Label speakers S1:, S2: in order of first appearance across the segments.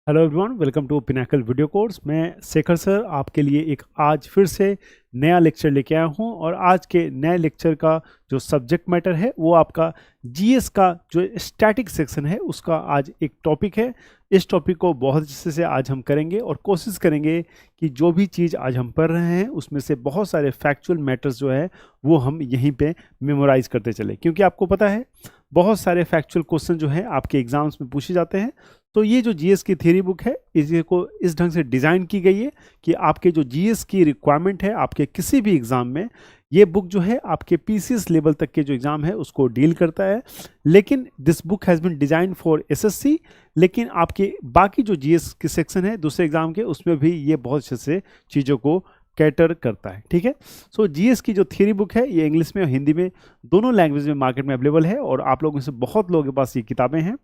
S1: Hello everyone, welcome to Pinnacle video course. मैं Shekhar sir आपके लिए एक आज फिर से नया लेक्चर लेके आया हूँ और आज के नए लेक्चर का जो सब्जेक्ट मैटर है वो आपका जीएस का जो स्टैटिक सेक्शन है उसका आज एक टॉपिक है। इस टॉपिक को बहुत अच्छे से आज हम करेंगे और कोशिश करेंगे कि जो भी चीज़ आज हम पढ़ रहे हैं उसमें से बहुत सारे फैक्चुअल मैटर्स जो है वो हम यहीं पे मेमोराइज करते चले, क्योंकि आपको पता है बहुत सारे फैक्चुअल क्वेश्चन जो है आपके एग्जाम्स में पूछे जाते हैं। तो ये जो जीएस की थ्योरी बुक है इसको इस ढंग से डिज़ाइन की गई है कि आपके जो जीएस की रिक्वायरमेंट है आपके किसी भी एग्ज़ाम में, ये बुक जो है आपके पीसीएस लेवल तक के जो एग्ज़ाम है उसको डील करता है। लेकिन this book has been design for SSC, लेकिन आपके बाकी जो जीएस के सेक्शन है दूसरे एग्ज़ाम के उसमें भी ये बहुत अच्छे से चीज़ों को कैटर करता है। ठीक है, सो जीएस की जो थ्योरी बुक है ये इंग्लिश में और हिंदी में दोनों लैंग्वेज में मार्केट में अवेलेबल है और आप लोगों में से बहुत लोगों के पास ये किताबें हैं।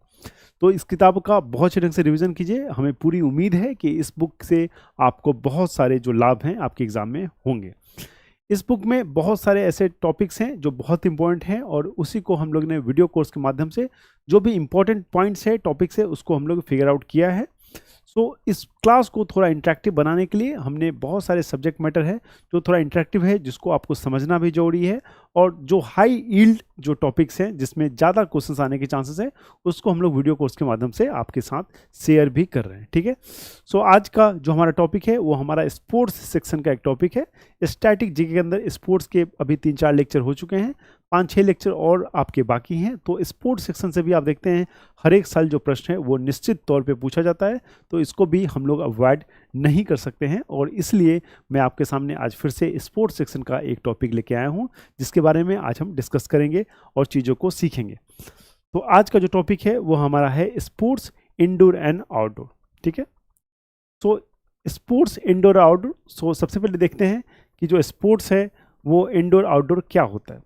S1: तो इस किताब का बहुत अच्छे ढंग से रिवीजन कीजिए। हमें पूरी उम्मीद है कि इस बुक से आपको बहुत सारे जो लाभ हैं आपके एग्जाम में होंगे। इस बुक में बहुत सारे ऐसे टॉपिक्स हैं जो बहुत इंपॉर्टेंट हैं और उसी को हम लोग ने वीडियो कोर्स के माध्यम से जो भी इंपॉर्टेंट पॉइंट्स है टॉपिक्स है उसको हम लोग फिगर आउट किया है। सो इस क्लास को थोड़ा इंटरेक्टिव बनाने के लिए हमने बहुत सारे सब्जेक्ट मैटर है जो थोड़ा इंटरेक्टिव है, जिसको आपको समझना भी जरूरी है, और जो हाई यील्ड जो टॉपिक्स हैं जिसमें ज़्यादा क्वेश्चंस आने के चांसेस है उसको हम लोग वीडियो कोर्स के माध्यम से आपके साथ शेयर भी कर रहे हैं। ठीक है, सो आज का जो हमारा टॉपिक है वो हमारा स्पोर्ट्स सेक्शन का एक टॉपिक है। स्टैटिक जीके के अंदर स्पोर्ट्स के अभी 3-4 लेक्चर हो चुके हैं, 5-6 लेक्चर और आपके बाकी हैं। तो स्पोर्ट्स सेक्शन से भी आप देखते हैं हर एक साल जो प्रश्न है वो निश्चित तौर पे पूछा जाता है, तो इसको भी हम लोग अवॉइड नहीं कर सकते हैं और इसलिए मैं आपके सामने आज फिर से स्पोर्ट्स सेक्शन का एक टॉपिक लेके आया हूँ जिसके बारे में आज हम डिस्कस करेंगे और चीज़ों को सीखेंगे। तो आज का जो टॉपिक है वो हमारा है स्पोर्ट्स इंडोर एंड आउटडोर। ठीक है, सो स्पोर्ट्स इंडोर आउटडोर। सो सबसे पहले देखते हैं कि जो स्पोर्ट्स है वो इंडोर आउटडोर क्या होता है।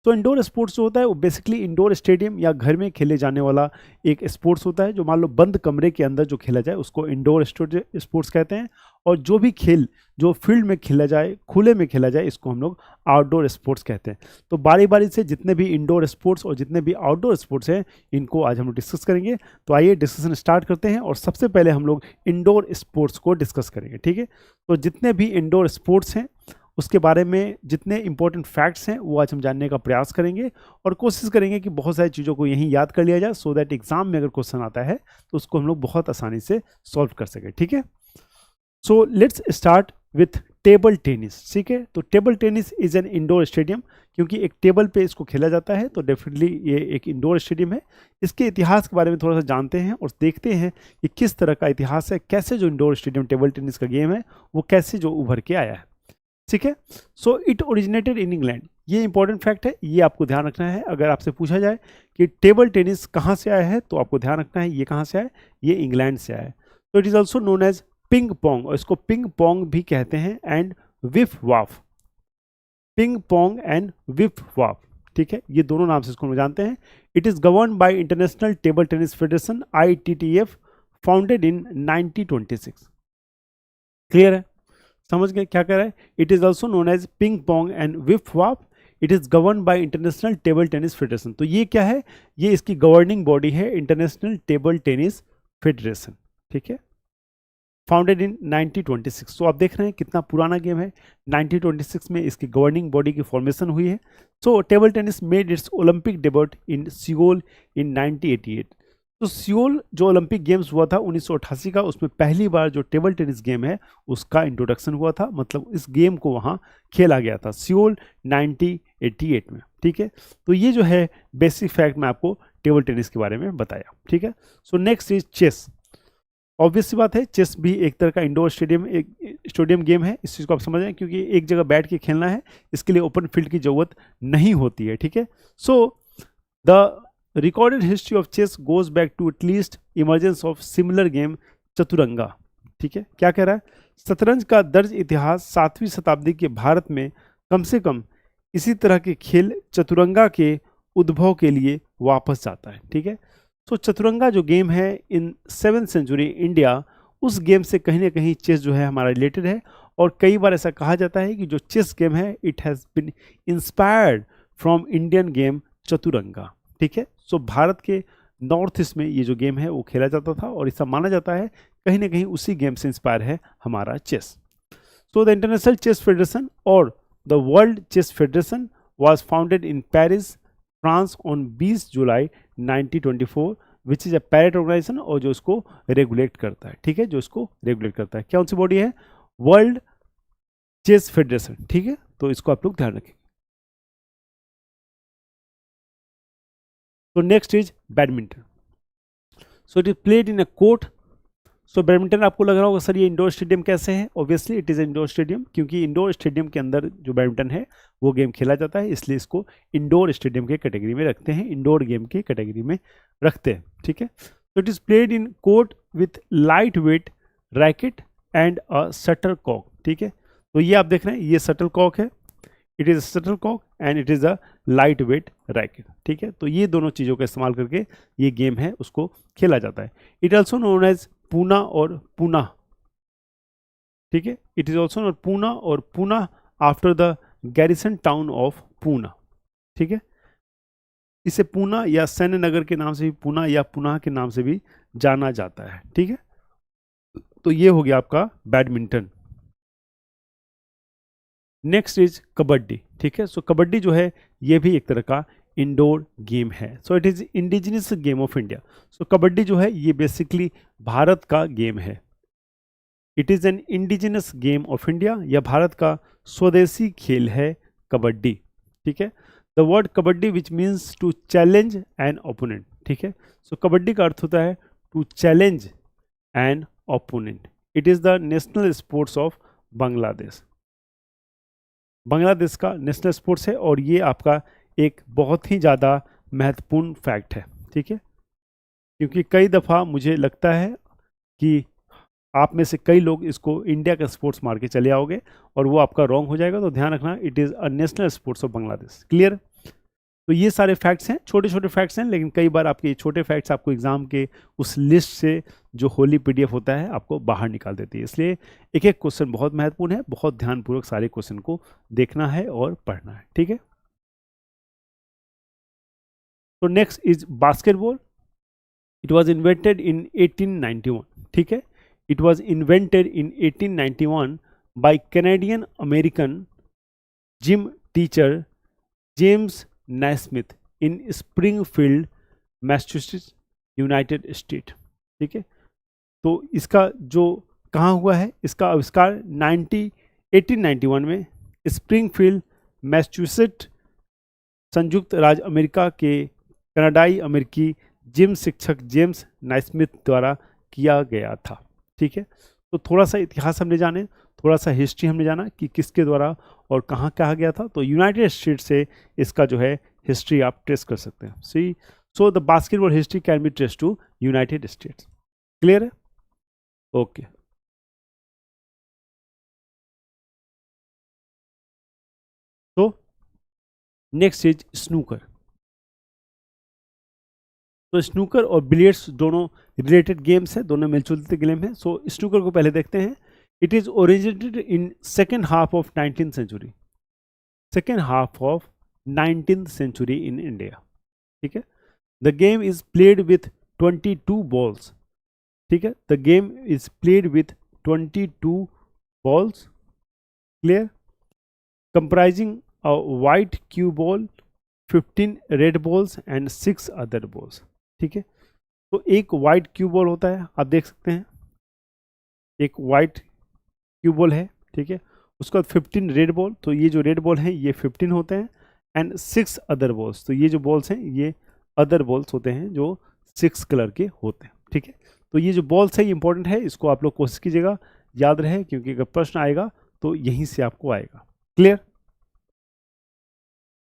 S1: तो इंडोर स्पोर्ट्स जो होता है वो बेसिकली इंडोर स्टेडियम या घर में खेले जाने वाला एक स्पोर्ट्स होता है जो मान लो बंद कमरे के अंदर जो खेला जाए उसको इंडोर स्पोर्ट्स कहते हैं। और जो भी खेल जो फील्ड में खेला जाए, खुले में खेला जाए, इसको हम लोग आउटडोर स्पोर्ट्स कहते हैं। तो बारी बारी से जितने भी इंडोर स्पोर्ट्स और जितने भी आउटडोर स्पोर्ट्स हैं इनको आज हम लोग डिस्कस करेंगे। तो आइए डिस्कशन स्टार्ट करते हैं और सबसे पहले हम लोग इंडोर स्पोर्ट्स को डिस्कस करेंगे। ठीक है, तो जितने भी इंडोर स्पोर्ट्स हैं उसके बारे में जितने इंपॉर्टेंट फैक्ट्स हैं वो आज हम जानने का प्रयास करेंगे और कोशिश करेंगे कि बहुत सारी चीज़ों को यहीं याद कर लिया जाए सो दैट एग्जाम में अगर क्वेश्चन आता है तो उसको हम लोग बहुत आसानी से सॉल्व कर सकें। ठीक है, so let's start with table tennis. ठीक है, तो table tennis is an indoor stadium, क्योंकि एक टेबल पे इसको खेला जाता है तो डेफिनेटली ये एक इंडोर स्टेडियम है। इसके इतिहास के बारे में थोड़ा सा जानते हैं और देखते हैं कि किस तरह का इतिहास है, कैसे जो इंडोर स्टेडियम टेबल टेनिस का गेम है वो कैसे जो उभर के आया है। ठीक है, so it originated in England. ये इंपॉर्टेंट फैक्ट है, ये आपको ध्यान रखना है। अगर आपसे पूछा जाए कि टेबल टेनिस कहाँ से आया है तो आपको ध्यान रखना है ये कहाँ से आया है, ये इंग्लैंड से आया है। तो it is also known as ping pong, और इसको पिंग पोंग भी कहते हैं, एंड विफ वाफ। पिंग पोंग एंड विफ वाफ, ठीक है, ये दोनों नाम से इसको हम जानते हैं। It is govern by international table tennis federation ITTF, founded in 1926। Clear है, समझ गए क्या कह रहा है। It is also known as ping pong and whiff whaff. It is govern by international table tennis federation. तो ये क्या है, ये इसकी गवर्निंग बॉडी है, इंटरनेशनल टेबल टेनिस फेडरेशन। ठीक है, फाउंडेड इन 1926। तो आप देख रहे हैं कितना पुराना गेम है, 1926 में इसकी गवर्निंग बॉडी की फॉर्मेशन हुई है। So table tennis made its Olympic debut in Seoul in 1988। तो सियोल जो ओलंपिक गेम्स हुआ था 1988 का, उसमें पहली बार जो टेबल टेनिस गेम है उसका इंट्रोडक्शन हुआ था, मतलब इस गेम को वहाँ खेला गया था सियोल 1988 में। ठीक है, तो ये जो है बेसिक फैक्ट मैं आपको टेबल टेनिस के बारे में बताया। ठीक है, so next is chess. Obvious सी बात है, चेस भी एक तरह का इंडोर स्टेडियम गेम है। इस चीज़ को आप समझ रहे हैं, क्योंकि एक जगह बैठ के खेलना है, इसके लिए ओपन फील्ड की जरूरत नहीं होती है। ठीक है, so the recorded history of chess goes back to at least emergence of similar game Chaturanga. ठीक है, क्या कह रहा है, शतरंज का दर्ज इतिहास 7वीं शताब्दी के भारत में कम से कम इसी तरह के खेल चतुरंगा के उद्भव के लिए वापस जाता है। ठीक है, तो चतुरंगा जो गेम है इन 7th सेंचुरी इंडिया, उस गेम से कहीं ना कहीं चेस जो है हमारा रिलेटेड है। और कई बार ऐसा कहा जाता है कि जो चेस गेम है it has been inspired from Indian game Chaturanga. ठीक है, सो भारत के नॉर्थ ईस्ट में ये जो गेम है वो खेला जाता था और ऐसा माना जाता है कहीं ना कहीं उसी गेम से इंस्पायर है हमारा chess. So the international chess federation और the world chess federation was founded in Paris, France on 20 July 1924, which is a parent organisation, और जो उसको रेगुलेट करता है, ठीक है, जो उसको रेगुलेट करता है। कौन सी बॉडी है? वर्ल्ड चेस फेडरेशन, ठीक है, तो इसको आप लोग ध्यान रखें। तो next is badminton. So it is played in a court. So badminton आपको लग रहा होगा सर ये इंडोर स्टेडियम कैसे है? Obviously it is indoor stadium, क्योंकि इंडोर स्टेडियम के अंदर जो बैडमिंटन है वो गेम खेला जाता है, इसलिए इसको इंडोर स्टेडियम के कैटेगरी में रखते हैं, इंडोर गेम के कैटेगरी में रखते हैं, ठीक है। तो it is played in court with light weight racket and a shuttle cock, ठीक है। तो ये आप देख रहे हैं, ये शटल कॉक है, it is shuttle cock and it is a light weight racket, ठीक है। तो ये दोनों चीज़ों का इस्तेमाल करके ये गेम है उसको खेला जाता है। It also known as Poona और पूना, ठीक है। It is also known Poona और Poona after the garrison town of Poona, ठीक है। इसे पूना या सैन्य नगर के नाम से भी, पूना या पुना के नाम से भी जाना जाता है, ठीक है। तो ये हो गया आपका बैडमिंटन। नेक्स्ट इज कबड्डी, ठीक है। सो कबड्डी जो है ये भी एक तरह का इंडोर गेम है। So it is indigenous game of India. So kabaddi जो है ये बेसिकली भारत का गेम है। It is an indigenous game of India, या भारत का स्वदेशी खेल है कबड्डी, ठीक है। The word kabaddi which means to challenge an opponent, ठीक है। सो कबड्डी का अर्थ होता है to challenge an opponent. It is the national sports of Bangladesh. Bangladesh का नेशनल स्पोर्ट्स है, और ये आपका एक बहुत ही ज़्यादा महत्वपूर्ण फैक्ट है, ठीक है। क्योंकि कई दफ़ा मुझे लगता है कि आप में से कई लोग इसको इंडिया का स्पोर्ट्स मार के चले आओगे और वो आपका रॉन्ग हो जाएगा, तो ध्यान रखना it is a national sports of Bangladesh. Clear? तो ये सारे फैक्ट्स हैं, छोटे छोटे फैक्ट्स हैं, लेकिन कई बार आपके ये छोटे फैक्ट्स आपको एग्जाम के उस लिस्ट से जो होली पीडीएफ होता है आपको बाहर निकाल देती है। इसलिए एक एक क्वेश्चन बहुत महत्वपूर्ण है, बहुत ध्यानपूर्वक सारे क्वेश्चन को देखना है और पढ़ना है, ठीक है। तो next is basketball. It was invented in 1891, ठीक है। It was invented in 1891 by Canadian American gym teacher James Naismith in Springfield, Massachusetts, United States, ठीक है। तो इसका जो कहाँ हुआ है, इसका आविष्कार 1891 में स्प्रिंगफील्ड, मैसाचुसेट्स, संयुक्त राज्य अमेरिका के कनाडाई अमेरिकी जिम शिक्षक जेम्स नाइस्मिथ द्वारा किया गया था, ठीक है। तो थोड़ा सा इतिहास हमने जाने, थोड़ा सा हिस्ट्री हमने जाना कि किसके द्वारा और कहाँ कहा गया था। तो यूनाइटेड स्टेट्स से इसका जो है हिस्ट्री आप ट्रेस कर सकते हैं। So the basketball history can be trace to United States. Clear है? ओके। तो नेक्स्ट इज स्नूकर। तो स्नूकर और बिलियर्ड्स दोनों रिलेटेड गेम्स हैं, दोनों मिलजुलते गेम हैं। सो स्नूकर को पहले देखते हैं। It is originated in second half of 19th century, second half of 19th century in India, ठीक है। The game is played with 22 balls, ठीक है। The game is played with 22 balls, clear, comprising a white cue ball, 15 red balls and 6 other balls, ठीक है। तो एक white cue ball होता है, आप देख सकते हैं एक वाइट क्यू बॉल है, ठीक है। उसके बाद 15 रेड बॉल, तो ये जो रेड बॉल हैं ये 15 होते हैं, एंड 6 अदर बॉल्स, तो ये जो बॉल्स हैं ये अदर बॉल्स होते हैं जो 6 कलर के होते हैं, ठीक है। तो ये जो बॉल्स है ये इंपॉर्टेंट है, इसको आप लोग कोशिश कीजिएगा याद रहे, क्योंकि अगर प्रश्न आएगा तो यहीं से आपको आएगा। Clear?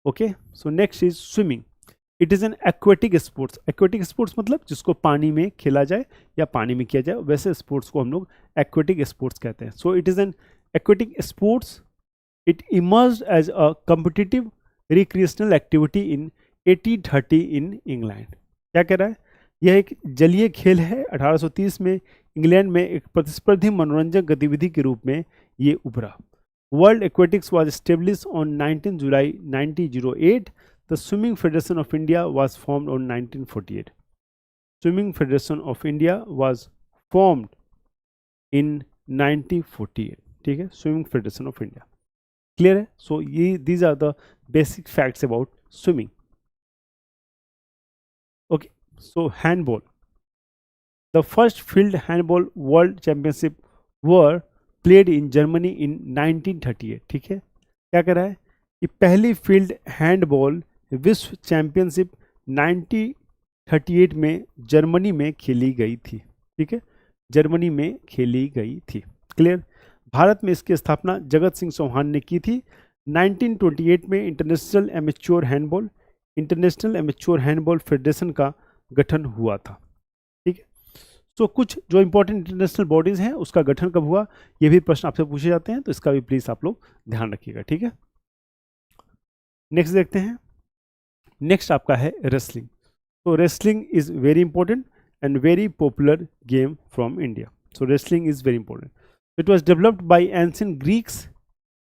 S1: Okay. So next is swimming. It is an aquatic sports. Aquatic sports मतलब जिसको पानी में खेला जाए या पानी में किया जाए, वैसे स्पोर्ट्स को हम लोग एक्वेटिक स्पोर्ट्स कहते हैं। So it is an aquatic sports. It emerged as a competitive recreational activity in 1830 in England. क्या कह रहा है? यह एक जलीय खेल है। 1830 में इंग्लैंड में एक प्रतिस्पर्धी मनोरंजक गतिविधि के रूप में ये उभरा। World aquatics was established on 19 July 1908. The Swimming Federation of India was formed on 1948. Swimming Federation of India was formed in 1948, ठीक है, swimming federation of India. Clear है? सो ये these are the basic facts about swimming. Okay, so handball, the first field handball world championship were played in Germany in 1938, ठीक है। क्या कह रहा है कि पहली फील्ड हैंडबॉल विश्व चैंपियनशिप 1938 में जर्मनी में खेली गई थी, ठीक है, जर्मनी में खेली गई थी। क्लियर? भारत में इसकी स्थापना जगत सिंह चौहान ने की थी। 1928 में इंटरनेशनल एमेच्योर हैंडबॉल फेडरेशन का गठन हुआ था, ठीक है। तो कुछ जो इंपॉर्टेंट इंटरनेशनल बॉडीज हैं उसका गठन कब हुआ, ये भी प्रश्न आपसे पूछे जाते हैं, तो इसका भी प्लीज आप लोग ध्यान रखिएगा, ठीक है। नेक्स्ट देखते हैं। नेक्स्ट आपका है रेसलिंग। तो wrestling is very important and very popular game from India. So wrestling is very important. It was developed by ancient Greeks.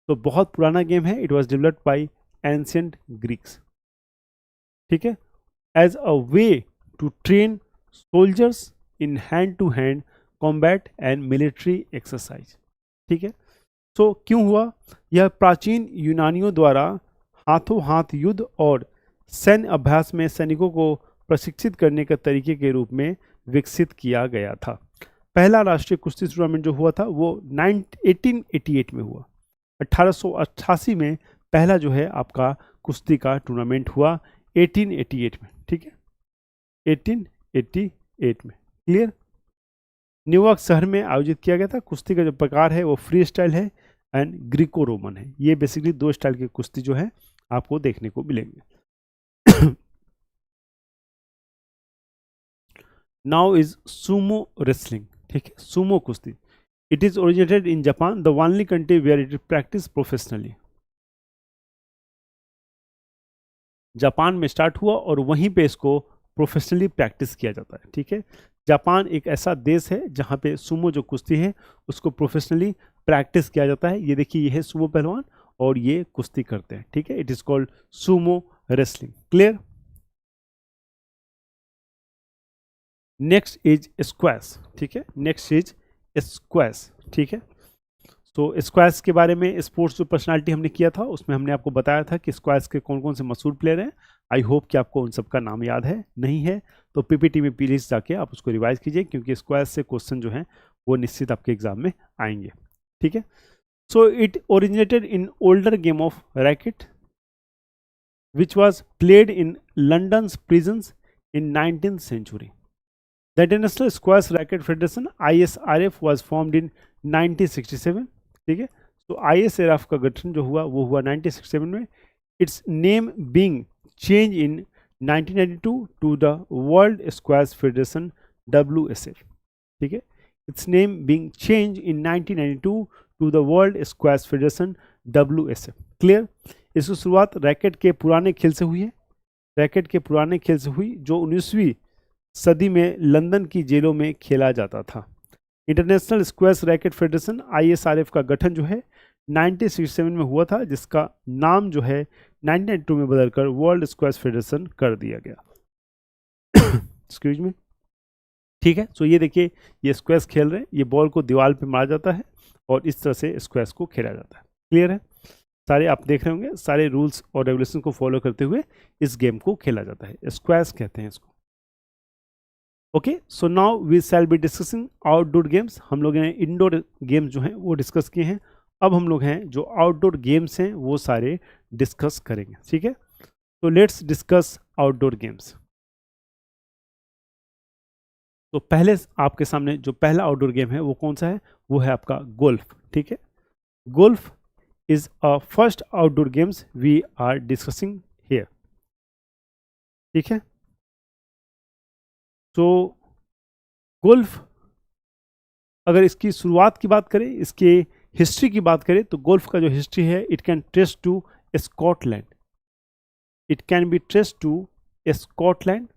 S1: तो बहुत पुराना गेम है। It was developed by ancient Greeks, ठीक है, as a way to train soldiers in hand to hand combat and military exercise, ठीक है। तो क्यों हुआ? यह प्राचीन यूनानियों द्वारा हाथों हाथ युद्ध और सैन्य अभ्यास में सैनिकों को प्रशिक्षित करने के तरीके के रूप में विकसित किया गया था। पहला राष्ट्रीय कुश्ती टूर्नामेंट जो हुआ था वो 1888 में हुआ। 1888 में पहला जो है आपका कुश्ती का टूर्नामेंट हुआ 1888 में, ठीक है, 1888 में। क्लियर? न्यूयॉर्क शहर में आयोजित किया गया था। कुश्ती का जो प्रकार है वो फ्री स्टाइल है एंड ग्रीको रोमन है। ये बेसिकली दो स्टाइल की कुश्ती जो है आपको देखने को मिलेंगे। नाउ इज सुमो रेसलिंग, ठीक है, सुमो कुश्ती। It is originated in Japan, the only country where it is practice professionally. Japan में स्टार्ट हुआ और वहीं पे इसको प्रोफेशनली प्रैक्टिस किया जाता है, ठीक है। जापान एक ऐसा देश है जहाँ पे सुमो जो कुश्ती है उसको प्रोफेशनली प्रैक्टिस किया जाता है। ये देखिए, ये है सुमो पहलवान और ये कुश्ती करते हैं, ठीक है। It is called Sumo wrestling. Clear? Next is squash, ठीक है, नेक्स्ट इज स्क्वैश, ठीक है। तो स्क्वैश के बारे में स्पोर्ट्स जो पर्सनालिटी हमने किया था उसमें हमने आपको बताया था कि स्क्वैश के कौन कौन से मशहूर प्लेयर हैं। आई होप कि आपको उन सबका नाम याद है। नहीं है तो पीपीटी में प्लीज जाके आप उसको रिवाइज कीजिए, क्योंकि स्क्वैश से क्वेश्चन जो हैं वो निश्चित आपके एग्जाम में आएंगे, ठीक है। So it originated in older game of racket which was played in London prisons in 19th century. The International Squash Racket Federation ISRF was formed in 1967, ठीक है। तो ISRF का गठन जो हुआ वो हुआ 1967 में। Its name being change in 1992 to the world squash federation WSF, ठीक है। Its name being change in 1992 to the world squash federation WSF। Clear? इसकी शुरुआत रैकेट के पुराने खेल से हुई है। रैकेट के पुराने खेल से हुई जो 19वीं सदी में लंदन की जेलों में खेला जाता था। International squash racket federation ISRF का गठन जो है 1967 में हुआ था, जिसका नाम जो है 1992 में बदलकर वर्ल्ड स्क्वैश फेडरेशन कर दिया गया। एक्सक्यूज मी, ठीक है। सो ये देखिए, ये स्क्वैश खेल रहे हैं, ये बॉल को दीवार पे मारा जाता है और इस तरह से स्क्वैश को खेला जाता है। क्लियर है? सारे आप देख रहे होंगे, सारे रूल्स और रेगुलेशन को फॉलो करते हुए इस गेम को खेला जाता है। स्क्वैश कहते हैं इसको। Okay, so now we shall be discussing outdoor games. हम लोग ने इंडोर गेम्स जो हैं वो डिस्कस किए हैं। अब हम लोग हैं जो आउटडोर गेम्स हैं वो सारे डिस्कस करेंगे, ठीक है। तो लेट्स डिस्कस आउटडोर गेम्स। तो पहले आपके सामने जो पहला आउटडोर गेम है वो कौन सा है? वो है आपका गोल्फ, ठीक है। Golf is a first outdoor games we are discussing here, ठीक है। तो गोल्फ, अगर इसकी शुरुआत की बात करें, इसके हिस्ट्री की बात करें, तो गोल्फ का जो हिस्ट्री है it can trace to Scotland. It can be trace to Scotland.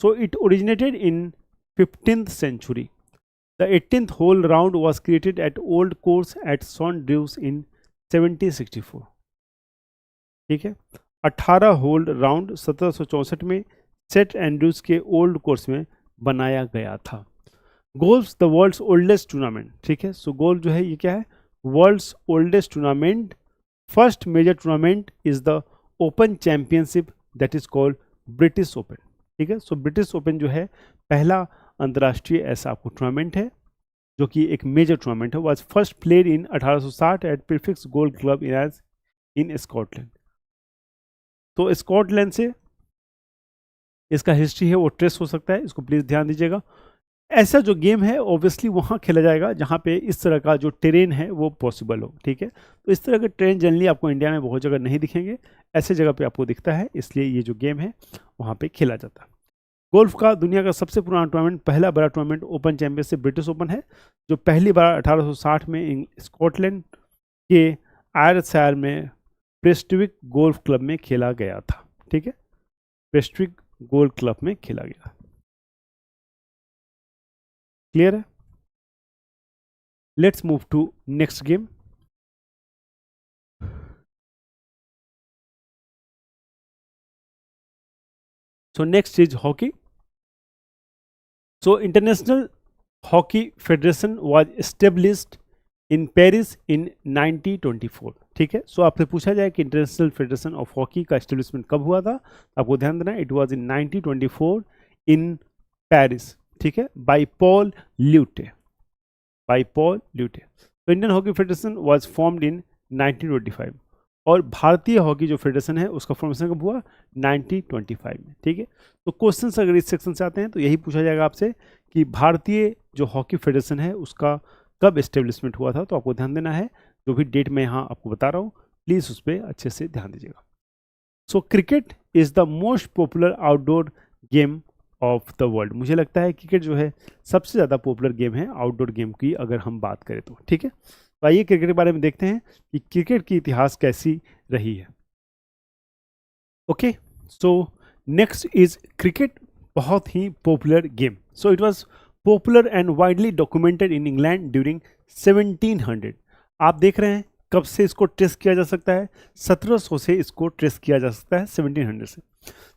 S1: So it originated in 15th century. The 18th hole round was created at old course at St. Drews in 1764, ठीक है। 18 whole round 1764 में St Andrews के old course में बनाया गया था। Golf the world's oldest tournament, ठीक है। सो गोल्फ जो है ये क्या है, world's oldest tournament. First major tournament is the open championship that is called British Open, ठीक है। सो ब्रिटिश ओपन जो है पहला अंतर्राष्ट्रीय ऐसा आपको टूर्नामेंट है जो कि एक मेजर टूर्नामेंट है। Was first played in 1860 at prefix golf club in Scotland. तो स्कॉटलैंड से इसका हिस्ट्री है वो ट्रेस हो सकता है, इसको प्लीज़ ध्यान दीजिएगा। ऐसा जो गेम है ऑब्वियसली वहाँ खेला जाएगा जहाँ पे इस तरह का जो टेरेन है वो पॉसिबल हो, ठीक है। तो इस तरह के ट्रेन जनरली आपको इंडिया में बहुत जगह नहीं दिखेंगे, ऐसे जगह पे आपको दिखता है, इसलिए ये जो गेम है वहाँ पे खेला जाता है। गोल्फ का दुनिया का सबसे पुराना टूर्नामेंट, पहला बड़ा tournament open championship British open है, जो पहली बार 1860 में स्कॉटलैंड के आयरशायर में प्रेस्टविक गोल्फ क्लब में खेला गया था, ठीक है। प्रेस्टविक गोल्फ क्लब में खेला गया। क्लियर है? Let's move to next game. So next is hockey. So international hockey federation was established in Paris in 1924, ठीक है। सो आपसे पूछा जाए कि इंटरनेशनल फेडरेशन ऑफ हॉकी का एस्टेब्लिशमेंट कब हुआ था, आपको ध्यान देना है it was in 1924 in Paris, ठीक है, by Paul Leaute, by Paul Leaute. तो Indian hockey federation was formed in 1925 और भारतीय हॉकी जो फेडरेशन है उसका फॉर्मेशन कब हुआ, 1925 में, ठीक है। तो क्वेश्चन अगर इस सेक्शन से आते हैं तो यही पूछा जाएगा आपसे कि भारतीय जो हॉकी फेडरेशन है उसका कब एस्टेब्लिशमेंट हुआ था। तो आपको ध्यान देना है, जो भी डेट मैं यहाँ आपको बता रहा हूँ प्लीज़ उस पर अच्छे से ध्यान दीजिएगा। So cricket is the most popular outdoor game of the world. मुझे लगता है क्रिकेट जो है सबसे ज़्यादा पॉपुलर गेम है आउटडोर गेम की अगर हम बात करें तो, ठीक है। तो आइए क्रिकेट के बारे में देखते हैं कि क्रिकेट की इतिहास कैसी रही है। Okay, so next is cricket, बहुत ही popular game. So it was popular and widely documented in England during 1700। आप देख रहे हैं कब से इसको ट्रेस किया जा सकता है, 1700 से इसको ट्रेस किया जा सकता है, 1700 से।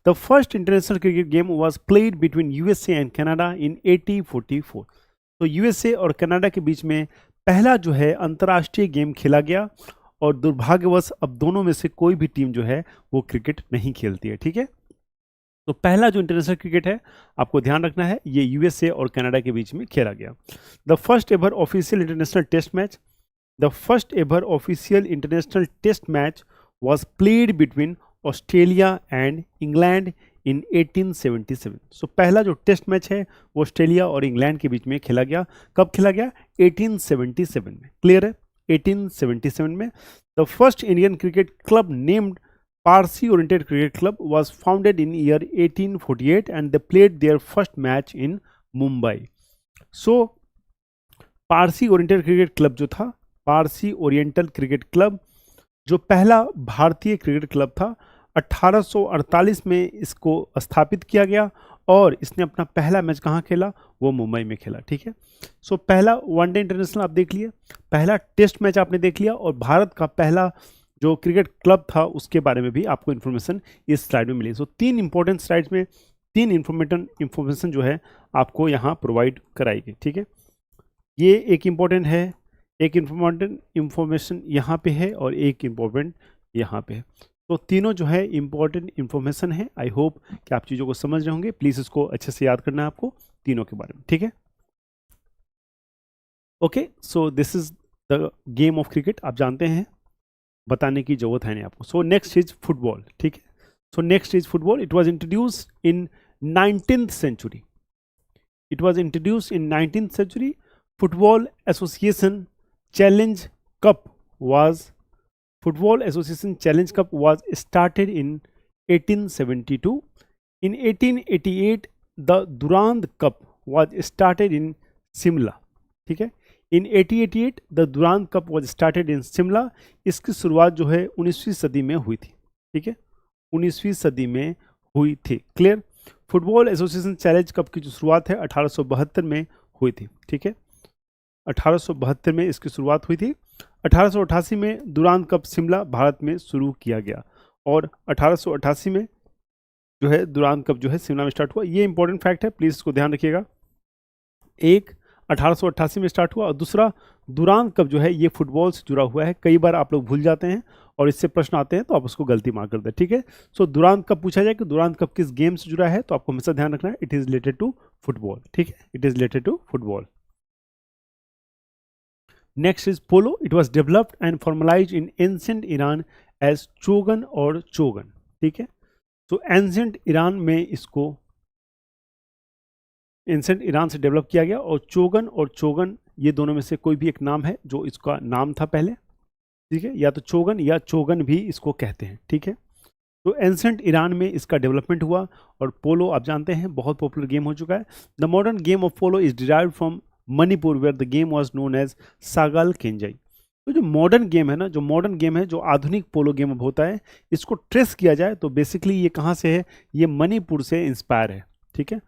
S1: The first international cricket game was played between USA and Canada in 1844। तो यूएसए और कनाडा के बीच में पहला जो है अंतर्राष्ट्रीय गेम खेला गया और दुर्भाग्यवश अब दोनों में से कोई भी टीम जो है वो क्रिकेट नहीं खेलती है, ठीक है। तो पहला जो इंटरनेशनल क्रिकेट है आपको ध्यान रखना है ये यूएसए और कनाडा के बीच में खेला गया। The first ever official international test match, the first ever official international test match was played between Australia and England in 1877। So पहला जो टेस्ट मैच है वो ऑस्ट्रेलिया और इंग्लैंड के बीच में खेला गया। कब खेला गया, 1877 में। क्लियर है, 1877 में। The first Indian cricket club named Parsi oriented cricket club was founded in year 1848 and they played their first match in Mumbai. So Parsi oriented cricket club जो था, पारसी ओरिएंटल क्रिकेट क्लब जो पहला भारतीय क्रिकेट क्लब था, 1848 में इसको स्थापित किया गया और इसने अपना पहला मैच कहाँ खेला, वो मुंबई में खेला, ठीक है। सो पहला वनडे इंटरनेशनल आप देख लिए, पहला टेस्ट मैच आपने देख लिया और भारत का पहला जो क्रिकेट क्लब था उसके बारे में भी आपको इन्फॉर्मेशन इस स्लाइड में मिली। सो तीन इंपॉर्टेंट स्लाइड्स में तीन इन्फॉर्मेशन जो है आपको यहाँ प्रोवाइड कराई गई, ठीक है। ये एक इम्पॉर्टेंट है, एक इम्पॉर्टेंट इन्फॉर्मेशन यहाँ पे है और एक इम्पॉर्टेंट यहाँ पे है। तो तीनों जो है इम्पॉर्टेंट इन्फॉर्मेशन है। आई होप कि आप चीज़ों को समझ रहे होंगे। प्लीज़ इसको अच्छे से याद करना है आपको तीनों के बारे में, ठीक है। Okay, so this is the game of cricket. आप जानते हैं, बताने की जरूरत है नहीं आपको। सो नेक्स्ट इज फुटबॉल, ठीक है। So next is football. It was introduced in 19th century. It was introduced in 19th century. Football Association Challenge Cup was started in 1872. In 1888 the Durand Cup was started in Simla, ठीक है। In 1888 the Durand Cup was started in Simla. इसकी शुरुआत जो है 19वीं सदी में हुई थी, ठीक है, 19वीं सदी में हुई थी। Clear. Football association challenge cup की जो शुरुआत है 1872 में हुई थी, ठीक है, 1872 में इसकी शुरुआत हुई थी। 1888 में दुरान कप शिमला भारत में शुरू किया गया और 1888 में जो है दुरान कप जो है शिमला में स्टार्ट हुआ। ये इंपॉर्टेंट फैक्ट है, प्लीज़ इसको ध्यान रखिएगा। एक 1888 में स्टार्ट हुआ। और दूसरा दुरांत कप जो है ये फुटबॉल से जुड़ा हुआ है, कई बार आप लोग भूल जाते हैं और इससे प्रश्न आते हैं तो आप उसको गलती मार करते हैं, ठीक है। सो दुरांत कप पूछा जाए कि दुरांत कप किस गेम से जुड़ा है, तो आपको हमेशा ध्यान रखना है it is related to football, ठीक है, it is related to football. Next is polo. It was developed and formalize in ancient Iran as chogan और चोगन, ठीक है। तो एंशिएंट ईरान में इसको एंशिएंट ईरान से डेवलप किया गया, और चोगन ये दोनों में से कोई भी एक नाम है जो इसका नाम था पहले, ठीक है, या तो चोगन या चोगन भी इसको कहते हैं, ठीक है। तो एंशिएंट ईरान में इसका डेवलपमेंट हुआ, और पोलो आप जानते हैं बहुत पॉपुलर गेम हो चुका है। The modern game of polo is derived from Manipur where the game was known as Sagol Kangjei. तो जो मॉडर्न गेम है ना, जो मॉडर्न गेम है, जो आधुनिक पोलो गेम अब होता है, इसको ट्रेस किया जाए तो बेसिकली ये कहाँ से है, ये मणिपुर से इंस्पायर है, ठीक है,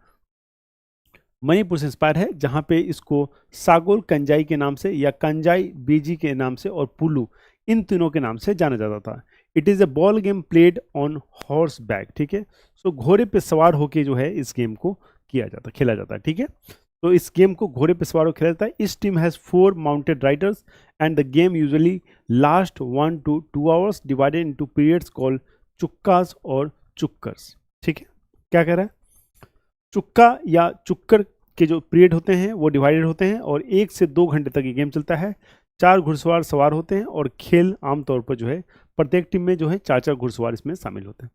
S1: मणिपुर से इंस्पायर है, जहाँ पे इसको सागोल कंजाई के नाम से या कंजाई बीजी के नाम से और पुलू इन तीनों के नाम से जाना जाता था। It is a ball game played on horse back, ठीक है। सो घोड़े पे सवार होके जो है इस गेम को खेला जाता है, ठीक है। तो इस गेम को घोड़े पे सवार होकर खेला जाता है। इस team has 4 mounted riders and the game usually last 1 to 2 hours divided into periods called chukkas और चुक्कर्स, ठीक है। क्या कह रहा है, चुक्का या चुक्कर के जो पीरियड होते हैं वो डिवाइडेड होते हैं और 1 से 2 घंटे तक ये गेम चलता है। 4 घुड़सवार सवार होते हैं और खेल आमतौर पर जो है प्रत्येक टीम में जो है 4-4 घुड़सवार इसमें शामिल होते हैं।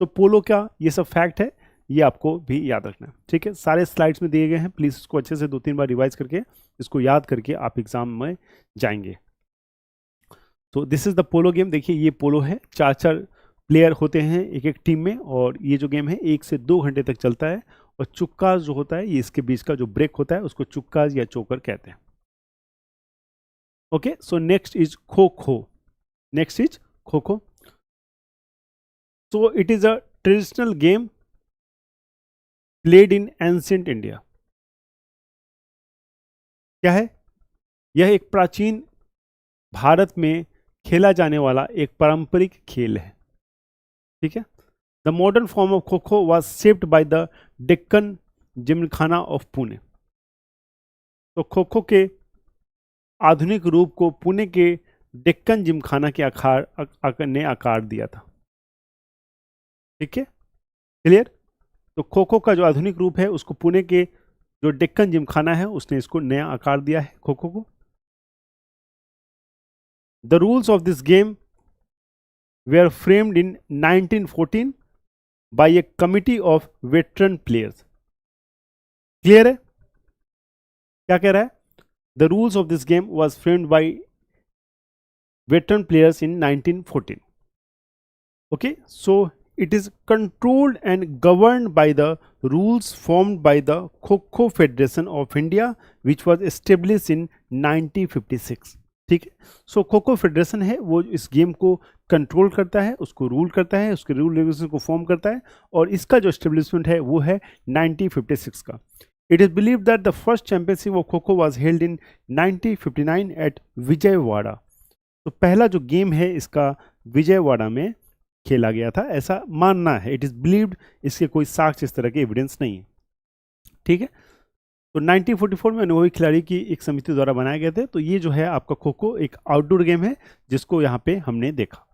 S1: तो पोलो क्या ये सब फैक्ट है, ये आपको भी याद रखना है, ठीक है। सारे स्लाइड्स में दिए गए हैं, प्लीज़ इसको अच्छे से 2-3 बार रिवाइज करके इसको याद करके आप एग्जाम में जाएंगे। तो this is the polo game. देखिए ये पोलो है, 4-4 प्लेयर होते हैं एक एक टीम में, और ये जो गेम है 1 से 2 घंटे तक चलता है। और चुक्काज जो होता है, ये इसके बीच का जो ब्रेक होता है उसको चुक्काज या चोकर कहते हैं। Okay, so next is kho kho. Next is kho kho. So it is a traditional game played in ancient India. क्या है, यह एक प्राचीन भारत में खेला जाने वाला एक पारंपरिक खेल है, ठीक है। The modern form of kho kho was shaped by the Deccan Gymkhana of Pune. तो खो खो के आधुनिक रूप को पुणे के डेक्कन जिमखाना के ने आकार दिया था, ठीक है, क्लियर। तो खो खो का जो आधुनिक रूप है उसको पुणे के जो डेक्कन जिमखाना है उसने इसको नया आकार दिया है खो खो को। The rules of this game were framed in 1914 by a committee of veteran players. Clear है, क्या कह रहा है, the rules of this game was framed by veteran players in 1914. Okay, so it is controlled and governed by the rules formed by the Kho-Kho Federation of India which was established in 1956. ठीक है, सो kho kho federation है वो इस game को control करता है, उसको rule करता है, उसके रूल रेगुलेशन को फॉर्म करता है, और इसका जो एस्टेब्लिशमेंट है वो है 1956 का। It is believe that the first championship of kho kho was held in 1959 at Vijayawada. तो पहला जो गेम है इसका विजयवाड़ा में खेला गया था, ऐसा मानना है, इट इज़ बिलीव्ड। इसके कोई साक्ष्य इस तरह के एविडेंस नहीं है, ठीक है। तो 1944 में अनुभवी खिलाड़ी की एक समिति द्वारा बनाए गए थे। तो ये जो है आपका खो खो एक आउटडोर गेम है जिसको यहाँ पे हमने देखा।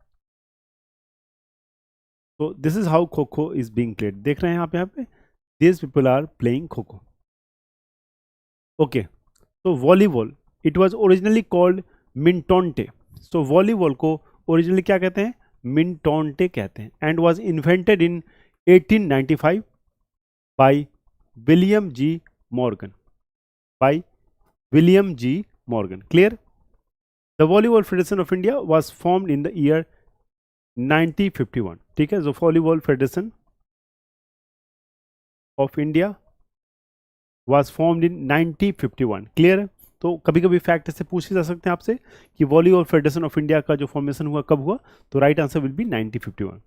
S1: तो this is how kho kho is being played. देख रहे हैं आप यहाँ पे, दीज पीपल आर प्लेइंग खो खो। ओके, तो volleyball, it was originally called mintonette. तो वॉलीबॉल को ओरिजिनली क्या कहते हैं, मिनटोंटे कहते हैं, and was invented in 1895 by William ji Morgan. By William ji Morgan, clear. The volleyball federation of India was formed in the year 1951, ठीक है। जो volleyball federation of India was formed in 1951, clear है। तो कभी कभी fact ऐसे पूछे जा सकते हैं आपसे कि वॉलीबॉल फेडरेशन ऑफ इंडिया का जो फॉर्मेशन हुआ कब हुआ, तो right answer will be 1951।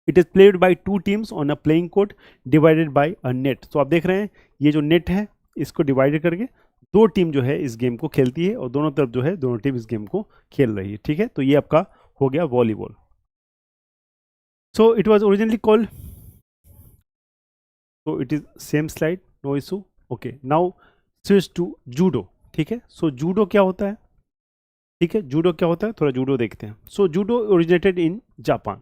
S1: It is played by 2 teams on a playing court divided by a net. तो आप देख रहे हैं ये जो नेट है इसको डिवाइडेड करके 2 टीम जो है इस गेम को खेलती है, और दोनों तरफ जो है दोनों टीम इस गेम को खेल रही है, ठीक है। तो ये आपका हो गया volleyball. So it was originally called, so it is same slide, no issue. Okay, now switch to judo, ठीक है। सो जूडो क्या होता है, ठीक है, जूडो क्या होता है, थोड़ा जूडो देखते हैं। So judo originated in Japan,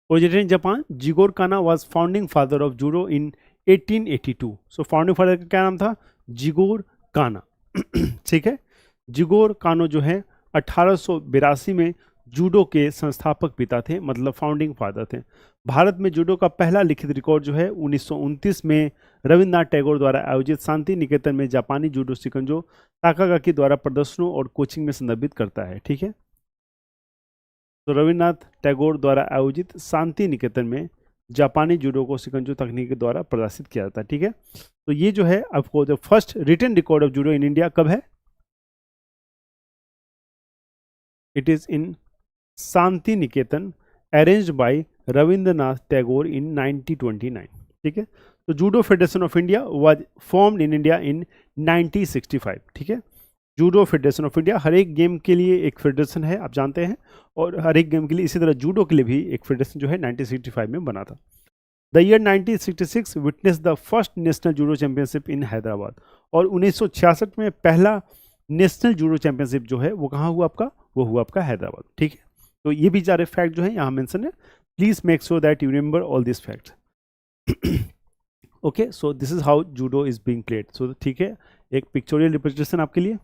S1: originated in Japan. Jigoro Kana was founding father of judo in 1882. So founding father का क्या नाम था, जिगोर काना। ठीक है, जिगोर कानो जो है 1882 में जूडो के संस्थापक पिता थे, मतलब फाउंडिंग फादर थे। भारत में जूडो का पहला लिखित रिकॉर्ड जो है 1929 में रविन्द्रनाथ टैगोर द्वारा आयोजित शांति निकेतन में जापानी जूडो शिकंजो ताकागाकी द्वारा प्रदर्शनों और कोचिंग में संदर्भित करता है, ठीक है। तो रविन्द्रनाथ टैगोर द्वारा आयोजित शांति निकेतन में जापानी जूडो को शिकंजो तकनीक के द्वारा प्रदर्शित किया जाता है, ठीक है। तो ये जो है आपको the first written record of judo in India कब है, it is in Santiniketan arranged by Rabindranath Tagore in 1929, ठीक है। तो judo federation of India was formed in India in 1965, ठीक है। जूडो फेडरेशन ऑफ इंडिया, हर एक गेम के लिए एक फेडरेशन है, आप जानते हैं, और हर एक गेम के लिए इसी तरह जूडो के लिए भी एक फेडरेशन जो है 1965 में बना था। The year 1966 witness the first national judo championship इन हैदराबाद, और 1966 में पहला नेशनल जूडो चैंपियनशिप जो है वो कहाँ हुआ आपका, वो हुआ आपका हैदराबाद, ठीक है। तो ये भी सारे फैक्ट जो है यहाँ मेंशन है, please make sure that you remember all this facts. Okay, so this is how judo is being played. So ठीक है, एक पिक्चोरियल रिप्रेजेंटेशन आपके लिए।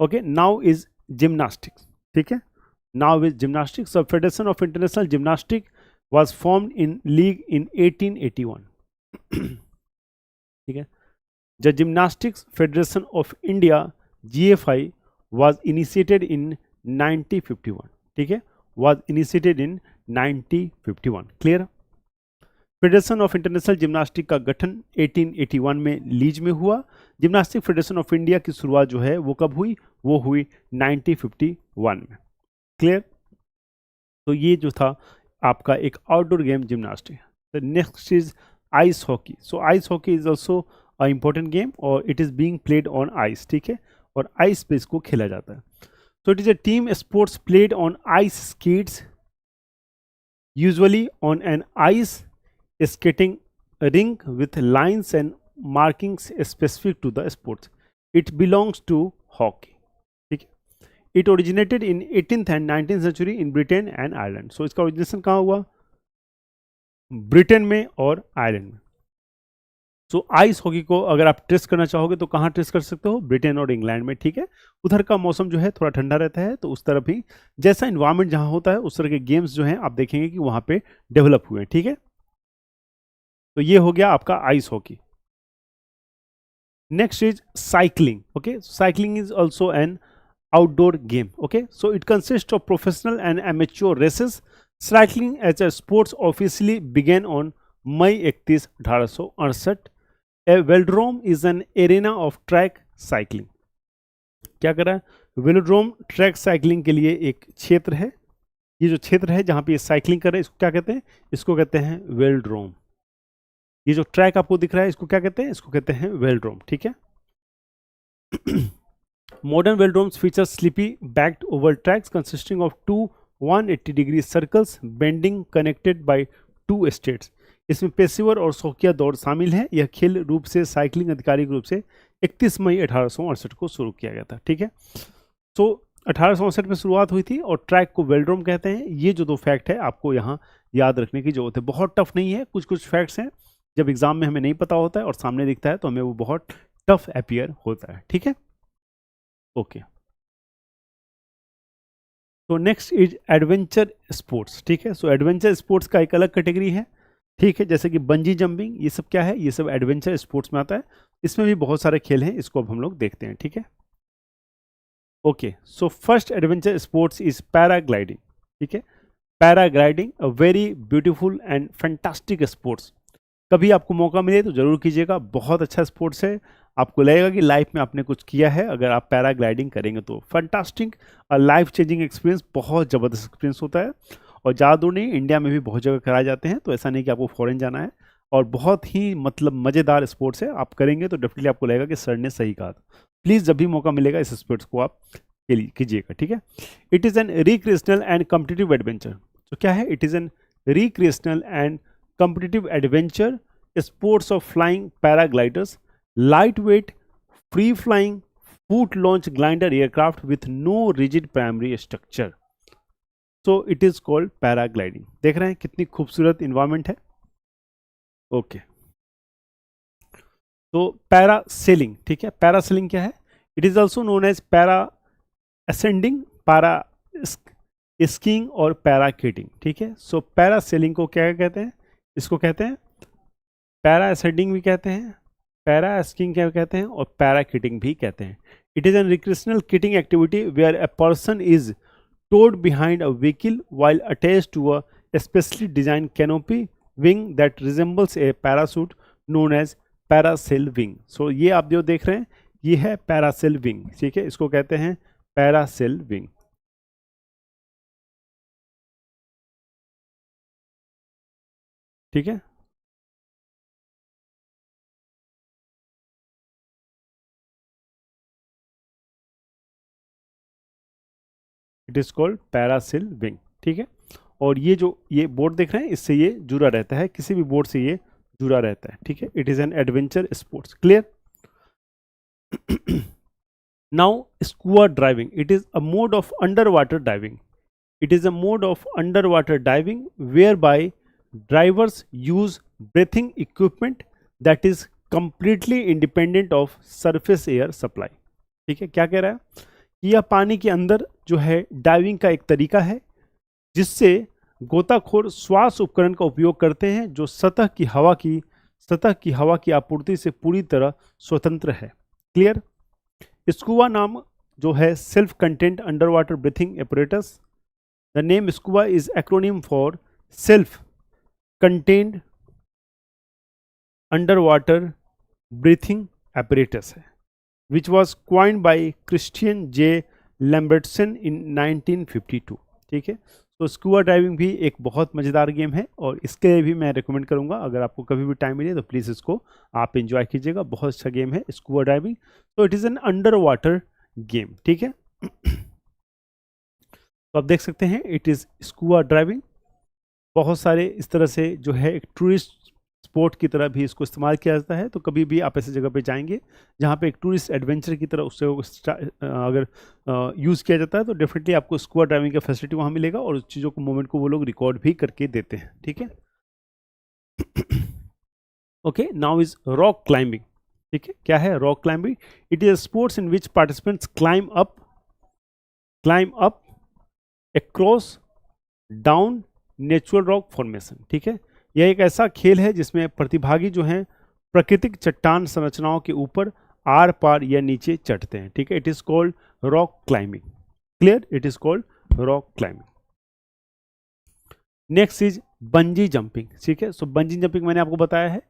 S1: ओके, नाउ इज जिम्नास्टिक्स, ठीक है, नाउ इज जिम्नास्टिक्स। सब federation of international gymnastic was formed in league in 1881, ठीक है। The Gymnastics Federation of India GFI was initiated in 1951, ठीक है, was initiated in 1951, clear. Federation of international gymnastic का गठन 1881 में लीज में हुआ। जिम्नास्टिक फेडरेशन ऑफ इंडिया की शुरुआत जो है वो कब हुई, वो हुई 1951 में, क्लियर। तो ये जो था आपका एक outdoor game gymnastic. The next is ice hockey. So ice hockey is also a important game और it is being played on ice, ठीक है, और आइस पे इसको खेला जाता है। So it is a team sports played on ice skates, usually on an ice skating ring with lines and markings specific to the sports. It belongs to hockey, ठीक है। It originated in 18th and 19th century in Britain and Ireland. So इसका origination कहाँ हुआ, Britain में और Ireland में। सो ice hockey को अगर आप टेस्ट करना चाहोगे तो कहाँ टेस्ट कर सकते हो, ब्रिटेन और इंग्लैंड में, ठीक है। उधर का मौसम जो है थोड़ा ठंडा रहता है, तो उस तरफ ही जैसा इन्वायरमेंट जहाँ होता है उस तरह के गेम्स जो हैं आप देखेंगे कि वहाँ पे डेवलप हुए हैं, ठीक है। तो ये हो गया आपका ice hockey. Next is cycling. Okay, cycling is also an outdoor game. Okay, so it consists of professional and amateur races. Cycling as a sports officially began on May 31, 1868. A velodrome is an arena of track cycling. क्या कर रहा है, velodrome track cycling के लिए एक क्षेत्र है। ये जो क्षेत्र है जहाँ पे ये साइकिलिंग कर रहे हैं इसको क्या कहते हैं, इसको कहते हैं वेलोड्रोम। ये जो ट्रैक आपको दिख रहा है इसको क्या कहते हैं, इसको कहते हैं वेलोड्रोम, ठीक है। Modern velodromes feature sleepy backed oval tracks consisting of two 180-degree circles bending connected by two states. इसमें पेशेवर और शौकिया दौड़ शामिल है। यह खेल रूप से साइकिलिंग आधिकारिक रूप से 31 मई 1868 को शुरू किया गया था, ठीक है। सो 1868 में शुरुआत हुई थी और ट्रैक को वेलोड्रोम कहते हैं। ये जो दो फैक्ट है आपको यहाँ याद रखने की जरूरत है, बहुत टफ नहीं है। कुछ कुछ फैक्ट्स हैं जब एग्जाम में हमें नहीं पता होता है और सामने दिखता है तो हमें वो बहुत टफ अपीयर होता है, ठीक है। ओके, तो नेक्स्ट इज एडवेंचर स्पोर्ट्स, ठीक है। सो एडवेंचर स्पोर्ट्स का एक अलग कैटेगरी है, ठीक है, जैसे कि बंजी जंपिंग, ये सब क्या है, ये सब एडवेंचर स्पोर्ट्स में आता है। इसमें भी बहुत सारे खेल हैं, इसको अब हम लोग देखते हैं, ठीक है। Okay, so first adventure sports is paragliding, ठीक है। Paragliding a very beautiful and fantastic sports. कभी आपको मौका मिले तो जरूर कीजिएगा, बहुत अच्छा स्पोर्ट्स है। आपको लगेगा कि लाइफ में आपने कुछ किया है अगर आप पैराग्लाइडिंग करेंगे तो। फैंटास्टिक, लाइफ चेंजिंग एक्सपीरियंस, बहुत ज़बरदस्त एक्सपीरियंस होता है और ज़्यादा दूर नहीं, इंडिया में भी बहुत जगह कराए जाते हैं, तो ऐसा नहीं कि आपको फॉरेन जाना है। और बहुत ही मतलब मज़ेदार स्पोर्ट्स है, आप करेंगे तो डेफिनेटली आपको लगेगा कि सर ने सही कहा था। प्लीज़ जब भी मौका मिलेगा इस स्पोर्ट्स को आप कीजिएगा, ठीक है। It is an recreational and competitive adventure. तो क्या है, it is an recreational and competitive adventure sports of flying paragliders light weight free flying foot launch glider aircraft with no rigid primary structure, so it is called paragliding. देख रहे हैं कितनी खूबसूरत environment है। Okay तो parasailing, ठीक है, parasailing क्या है? It is also known as para ascending, para skiing और पैराकिटिंग, ठीक है। सो पैरासेलिंग को क्या कहते हैं? इसको कहते हैं पैरा असेंडिंग भी कहते हैं, पैरा स्कीइंग क्या कहते हैं, और पैराकिटिंग भी कहते हैं। It is an recreational kiting activity where a person is towed behind a vehicle while attached to a specially designed canopy wing that resembles a parachute known as parasail wing। So ये आप जो देख रहे हैं ये है parasail wing, ठीक है, इसको कहते हैं parasail wing। ठीक है, it is called parasail wing, ठीक है। और ये जो ये बोर्ड देख रहे हैं इससे ये जुड़ा रहता है, किसी भी बोर्ड से ये जुड़ा रहता है, ठीक है। It is an adventure sports, clear. Now scuba driving, it is a mode of underwater diving. It is a mode of underwater diving whereby drivers use breathing equipment that is completely independent of surface air supply. ठीक है, क्या कह रहा है? यह पानी के अंदर जो है डाइविंग का एक तरीका है जिससे गोताखोर श्वास उपकरण का उपयोग करते हैं जो सतह की हवा की आपूर्ति से पूरी तरह स्वतंत्र है। क्लियर। स्कूबा नाम जो है self content under water breathing apparatus. The name scuba is acronym for self contained under water breathing apparatus है, which was coined by Christian J. Lambertson in 1952। ठीक है, तो स्कूबा ड्राइविंग भी एक बहुत मज़ेदार गेम है और इसके लिए भी मैं रिकमेंड करूंगा, अगर आपको कभी भी टाइम मिले तो प्लीज़ इसको आप एंजॉय कीजिएगा, बहुत अच्छा गेम है स्कूबा ड्राइविंग। तो it is N under water game, ठीक है। तो आप देख सकते हैं इट इज़ स्कूबा ड्राइविंग। बहुत सारे इस तरह से जो है एक टूरिस्ट स्पोर्ट की तरह भी इसको इस्तेमाल किया जाता है। तो कभी भी आप ऐसी जगह पे जाएंगे जहाँ पे एक टूरिस्ट एडवेंचर की तरह उससे अगर यूज़ किया जाता है तो डेफिनेटली आपको स्कूबा ड्राइविंग का फैसिलिटी वहाँ मिलेगा और उस चीज़ों को मोमेंट को वो लोग रिकॉर्ड भी करके देते हैं। ठीक है, okay. Now is rock climbing. ठीक है, क्या है rock climbing? It is sports in which participants climb up across down natural rock formation. ठीक है, यह एक ऐसा खेल है जिसमें प्रतिभागी जो हैं प्राकृतिक चट्टान संरचनाओं के ऊपर आर पार या नीचे चढ़ते हैं। ठीक है, it is called rock climbing. Clear, it is called rock climbing. Next is bungee jumping. ठीक है, सो बंजी जंपिंग मैंने आपको बताया है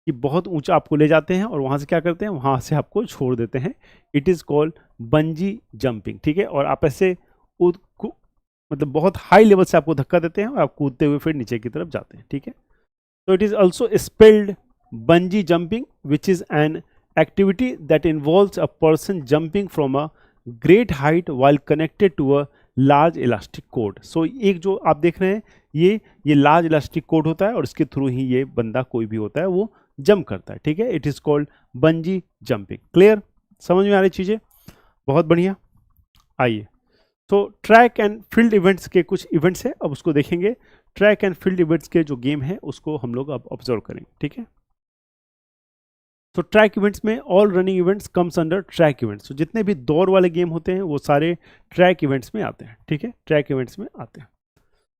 S1: कि बहुत ऊंचा आपको ले जाते हैं और वहां से क्या करते हैं, वहां से आपको छोड़ देते हैं। It is called bungee jumping. ठीक है, और आप ऐसे मतलब बहुत हाई लेवल से आपको धक्का देते हैं और आप कूदते हुए फिर नीचे की तरफ जाते हैं। ठीक है, so it is also spelled bungee jumping, which is an activity that involves a person jumping from a great height while connected to a large elastic cord। so एक जो आप देख रहे हैं ये large elastic cord होता है और इसके थ्रू ही ये बंदा कोई भी होता है वो जंप करता है। ठीक है, it is called bungee jumping. Clear, समझ में आ रही चीजें? बहुत बढ़िया। आइए, तो ट्रैक एंड फील्ड इवेंट्स के कुछ इवेंट्स हैं, अब उसको देखेंगे। ट्रैक एंड फील्ड इवेंट्स के जो गेम है उसको हम लोग अब ऑब्जर्व करेंगे। ठीक है, तो ट्रैक इवेंट्स में all running events comes under track events. तो जितने भी दौड़ वाले गेम होते हैं वो सारे ट्रैक इवेंट्स में आते हैं। ठीक है, ट्रैक इवेंट्स में आते हैं।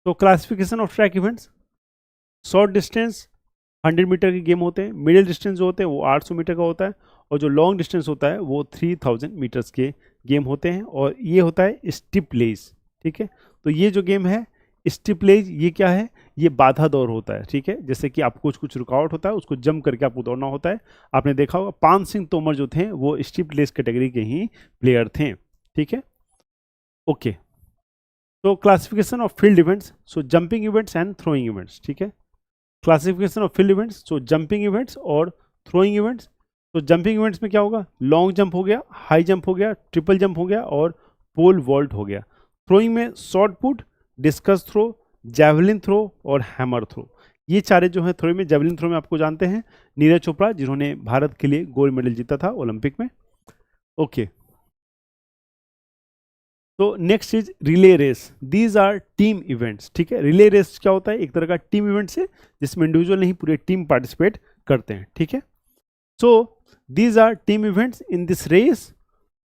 S1: तो classification of track events, short distance 100 metre के गेम होते हैं, मिडिल डिस्टेंस जो होते हैं वो 800 मीटर का होता है और जो लॉन्ग डिस्टेंस होता है वो 3000 मीटर्स के गेम होते हैं और ये होता है स्टिपलेज। ठीक है, तो ये जो गेम है स्टिपलेज ये क्या है? ये बाधा दौड़ होता है। ठीक है, जैसे कि आपको कुछ रुकावट होता है उसको जंप करके आपको दौड़ना होता है। आपने देखा होगा पान सिंह तोमर जो थे वो स्टिपलेज कैटेगरी के ही प्लेयर थे। ठीक है, ओके। तो classification of field events, so jumping events and throwing events. ठीक है, classification of field events, so jumping events और थ्रोइंग इवेंट्स। तो जंपिंग इवेंट्स में क्या होगा? लॉन्ग जंप हो गया, हाई जंप हो गया, ट्रिपल जंप हो गया और पोल वॉल्ट हो गया। थ्रोइंग में short put, discus throw, javelin throw और हैमर थ्रो। ये चारे जो है थ्रो में, जेवलिन थ्रो में आपको जानते हैं नीरज चोपड़ा, जिन्होंने भारत के लिए गोल्ड मेडल जीता था ओलंपिक में। ओके, तो next is relay race, these are team events. ठीक है, रिले रेस क्या होता है, एक तरह का टीम इवेंट्स है जिसमें इंडिविजुअल नहीं पूरे टीम पार्टिसिपेट करते हैं। ठीक है, so these are team events, in this race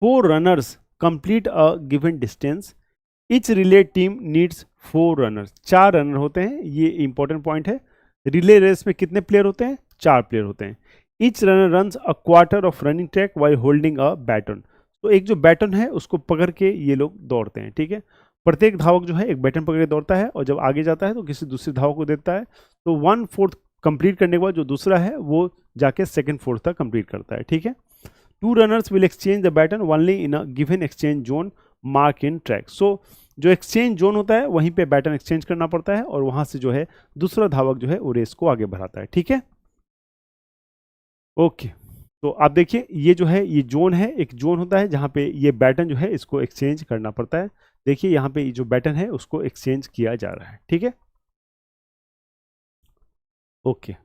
S1: 4 runners complete a given distance, each relay team needs 4 runners, 4 runner होते हैं, ये इंपॉर्टेंट पॉइंट है। रिले रेस में कितने प्लेयर होते हैं, 4 प्लेयर होते हैं। Each runner runs a quarter of running track while holding a baton, तो एक जो बैटन है उसको पकड़ के ये लोग दौड़ते हैं। ठीक है, प्रत्येक धावक जो है एक बैटन पकड़ के दौड़ता है और जब आगे जाता है तो किसी दूसरे धावक को देता है, तो 1/4 कंप्लीट करने के बाद जो दूसरा है वो जाके 2/4 तक कंप्लीट करता है। ठीक है, 2 runners will exchange the baton only in a given exchange zone mark in track, so जो एक्सचेंज जोन होता है वहीं पे बैटन एक्सचेंज करना पड़ता है और वहां से जो है दूसरा धावक जो है वो रेस को आगे बढ़ाता है। ठीक है, ओके, तो आप देखिए ये जो है ये जोन है, एक जोन होता है जहां पे ये बैटन जो है इसको एक्सचेंज करना पड़ता है। देखिए यहाँ पे ये जो बैटन है उसको एक्सचेंज किया जा रहा है। ठीक है, ओके,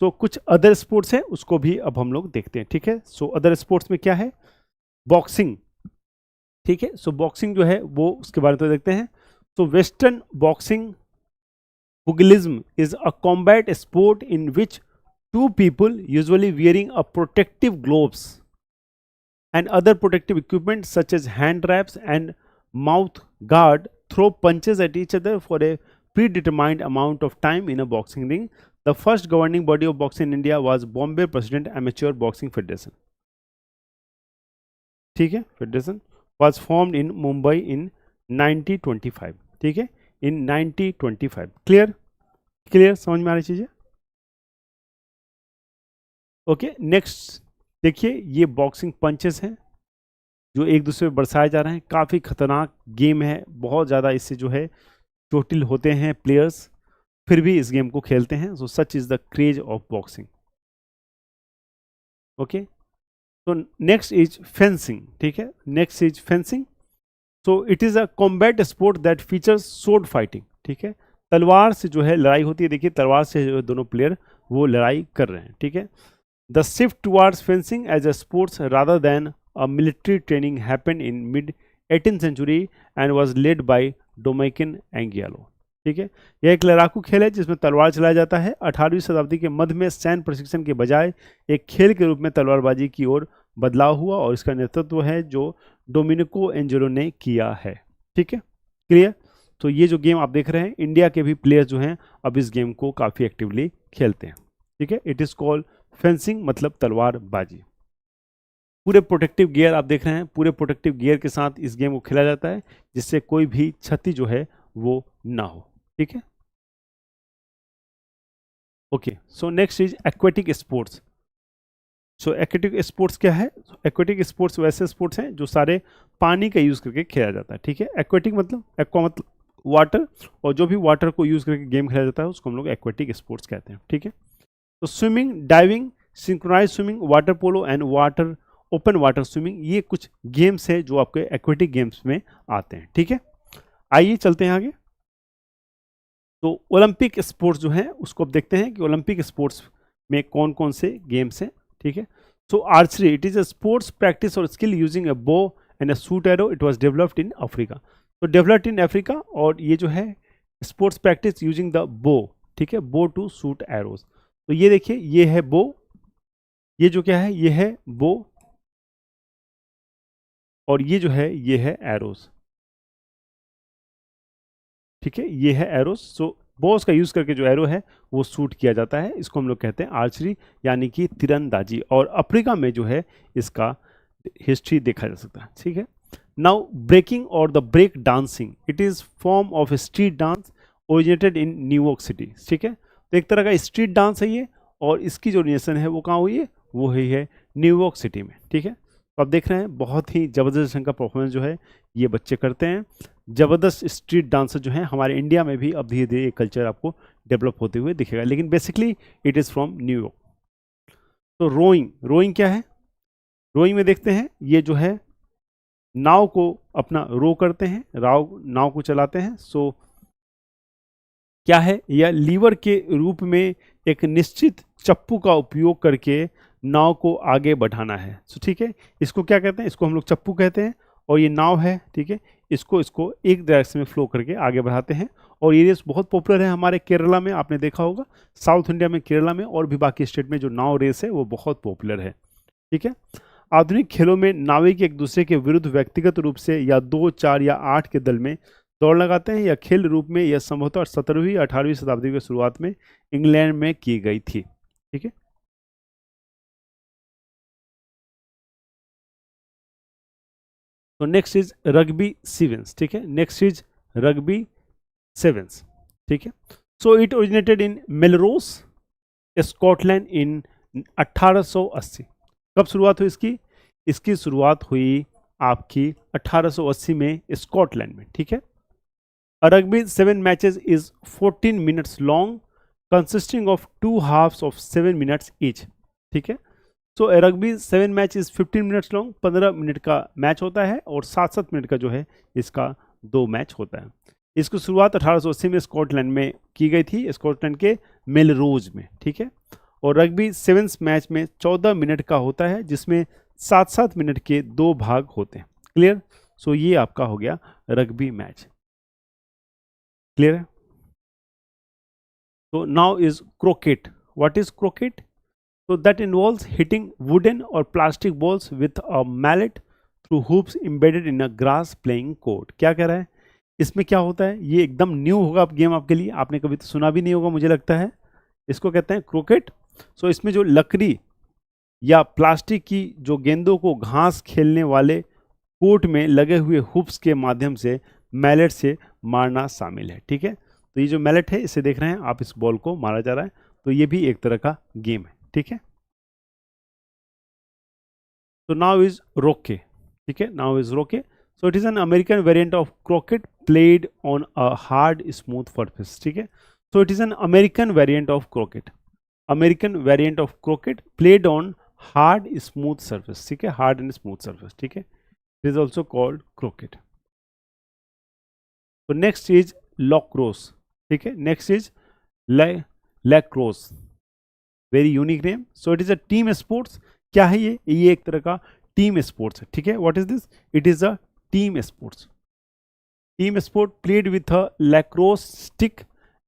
S1: तो कुछ अदर स्पोर्ट्स है उसको भी अब हम लोग देखते हैं। ठीक है, सो अदर स्पोर्ट्स में क्या है, बॉक्सिंग। ठीक है, सो बॉक्सिंग जो है वो उसके बारे में तो देखते हैं। So western boxing pugilism is a combat sport in which two people usually wearing a protective gloves and other protective equipment such as hand wraps and mouth guard throw punches at each other for a predetermined amount of time in a boxing ring. The first governing body of boxing in India was Bombay President Amateur Boxing Federation. ठीक है, federation was formed in Mumbai in 1925. ठीक है, in 1925. Clear, clear, समझ में आ रही चीजें। Okay, next देखिए ये बॉक्सिंग पंचेस हैं जो एक दूसरे पे बरसाए जा रहे हैं, काफ़ी खतरनाक गेम है, बहुत ज़्यादा इससे जो है चोटिल होते हैं प्लेयर्स, फिर भी इस गेम को खेलते हैं। So such is the craze of boxing. Okay, तो नेक्स्ट इज फेंसिंग। ठीक है, next is fencing, so it is a combat sport that features sword fighting. ठीक है, तलवार से जो है लड़ाई होती है, देखिए तलवार से जो है दोनों प्लेयर वो लड़ाई कर रहे हैं। ठीक है, the shift towards fencing as a sports rather than a military training happened in mid 18th century and was led by Domitian Angiolo. ठीक है, यह एक लड़ाकू खेल है जिसमें तलवार चलाया जाता है। 18वीं शताब्दी के मध्य में सैन्य प्रशिक्षण के बजाय एक खेल के रूप में तलवारबाजी की ओर बदलाव हुआ और इसका नेतृत्व है जो डोमिनिको एंजेलो ने किया है। ठीक है, क्लियर। तो ये जो गेम आप देख रहे हैं, इंडिया के भी प्लेयर जो हैं अब इस गेम को काफ़ी एक्टिवली खेलते हैं। ठीक है, इट इज़ कॉल्ड फेंसिंग, मतलब तलवारबाजी। पूरे प्रोटेक्टिव गियर आप देख रहे हैं, पूरे प्रोटेक्टिव गियर के साथ इस गेम को खेला जाता है जिससे कोई भी क्षति जो है वो ना हो। ठीक है, okay, so next is aquatic sports. So aquatic sports क्या है, एक्वेटिक स्पोर्ट्स वैसे स्पोर्ट्स हैं जो सारे पानी का यूज करके खेला जाता है। ठीक है, एक्वेटिक मतलब एक्वा मतलब वाटर, और जो भी वाटर को यूज करके गेम खेला जाता है उसको हम लोग एक्वेटिक स्पोर्ट्स कहते हैं। ठीक है, तो swimming, diving, synchronise swimming, water polo and water open water swimming, ये कुछ गेम्स है जो आपके एक्वेटिक गेम्स में आते हैं। ठीक है, आइए चलते हैं आगे। तो ओलंपिक स्पोर्ट्स जो है उसको अब देखते हैं कि ओलंपिक स्पोर्ट्स में कौन कौन से गेम्स हैं। ठीक है, so archery, it is a sports practice और skill using a bow and a shoot arrow, it was developed in Africa. तो डेवलप्ड इन अफ्रीका, और ये जो है स्पोर्ट्स प्रैक्टिस यूजिंग द बो। ठीक है, बो टू शूट एरोज। तो ये देखिए ये है बो, ये जो क्या है ये है बो, और ये जो है ये है एरोस। ठीक है, ये है एरोस। सो बोस का यूज करके जो एरो है वो शूट किया जाता है, इसको हम लोग कहते हैं आर्चरी यानी कि तीरंदाजी, और अफ्रीका में जो है इसका हिस्ट्री देखा जा सकता है। ठीक है, नाउ ब्रेकिंग और the break dancing, it is form of street dance originated in New York City. ठीक है, तो एक तरह का स्ट्रीट डांस है ये, और इसकी जो ओरिजिनेशन है वो कहाँ हुई है, वो हुई है न्यूयॉर्क सिटी में। ठीक है, तो आप देख रहे हैं बहुत ही ज़बरदस्त ढंग का परफॉर्मेंस जो है ये बच्चे करते हैं। ज़बरदस्त स्ट्रीट डांसर जो हैं हमारे इंडिया में भी अब धीरे धीरे ये कल्चर आपको डेवलप होते हुए दिखेगा, लेकिन basically it is from New York. तो रोइंग, रोइंग क्या है, रोइंग में देखते हैं ये जो है नाव को अपना रो करते हैं, नाव को चलाते हैं। सो क्या है, यह लीवर के रूप में एक निश्चित चप्पू का उपयोग करके नाव को आगे बढ़ाना है। सो ठीक है, इसको क्या कहते हैं, इसको हम लोग चप्पू कहते हैं, और ये नाव है, ठीक है, इसको इसको एक डायरेक्शन में फ्लो करके आगे बढ़ाते हैं। और ये रेस बहुत पॉपुलर है हमारे केरला में, आपने देखा होगा, साउथ इंडिया में, केरला में और भी बाकी स्टेट में जो नाव रेस है वो बहुत पॉपुलर है। ठीक है, आधुनिक खेलों में नाविक एक दूसरे के विरुद्ध व्यक्तिगत रूप से या 2, 4 या 8 के दल में दौड़ लगाते हैं। यह खेल रूप में यह संभवतः 17वीं 18वीं शताब्दी की शुरुआत में इंग्लैंड में की गई थी। ठीक है, तो नेक्स्ट इज रग्बी सेवेंस। ठीक है, नेक्स्ट इज रग्बी सेवेंस। ठीक है, so it originated in Melrose, Scotland in 1880। कब शुरुआत हुई इसकी, इसकी शुरुआत हुई आपकी 1880 में स्कॉटलैंड में। ठीक है, rugby 7 matches is 14 minutes long consisting of 2 halves of 7 minutes each. ठीक है, so rugby 7 match is 15 minutes long, 15 minute का मैच होता है, और 7-7 मिनट का जो है इसका 2 मैच होता है। इसकी शुरुआत 1880 में स्कॉटलैंड में की गई थी, स्कॉटलैंड के मेलरोज में। ठीक है, और रग्बी 7 मैच में 14 मिनट का होता है, जिसमें 7-7 मिनट के 2 भाग होते हैं। क्लियर, सो ये आपका हो गया रग्बी मैच। क्लियर है, तो now is croquet. What is croquet? So that involves hitting wooden or plastic balls with a mallet through hoops embedded in a grass playing court। क्या कह रहा है, इसमें क्या होता है, ये एकदम न्यू होगा गेम आपके लिए, आपने कभी तो सुना भी नहीं होगा मुझे लगता है। इसको कहते हैं क्रोकेट। सो इसमें जो लकड़ी या प्लास्टिक की जो गेंदों को घास खेलने वाले कोर्ट में लगे हुए हुप्स के माध्यम से मैलेट से मारना शामिल है। ठीक है, तो ये जो मैलेट है इसे देख रहे हैं आप, इस बॉल को मारा जा रहा है, तो ये भी एक तरह का गेम है। ठीक है, तो नाउ इज रोके। ठीक है, नाउ इज रोके। सो it is an American variant of croquet played on a hard smooth surface. ठीक है, so it is an American variant of croquet, American variant of croquet played on hard smooth surface. ठीक है, hard and smooth surface. ठीक है, it is also called croquet. तो next is लॉक्रोस। ठीक है, next is lacrosse, very unique name. So it is a team sports. क्या है ये एक तरह का टीम स्पोर्ट्स है। ठीक है, what is this, it is a team sports, team sport played with a lacrosse stick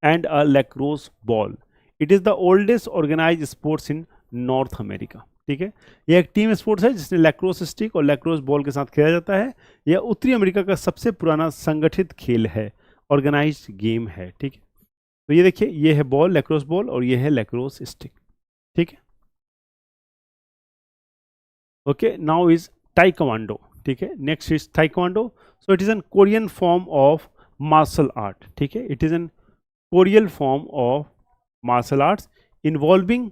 S1: and a lacrosse ball. It is the oldest organise sports in North America. ठीक है, यह एक टीम स्पोर्ट्स है जिसमें lacrosse stick और lacrosse ball के साथ खेला जाता है। यह उत्तरी अमेरिका का सबसे पुराना संगठित खेल है, ऑर्गेनाइज्ड गेम है। ठीक है, तो ये देखिए, ये है बॉल, लैक्रोस बॉल, और ये है लैक्रोस स्टिक। ठीक है, ओके, नाउ इज ताइक्वांडो। ठीक है, next is taekwondo. So it is an Korean form of martial art. ठीक है, it is an Korean form of martial arts involving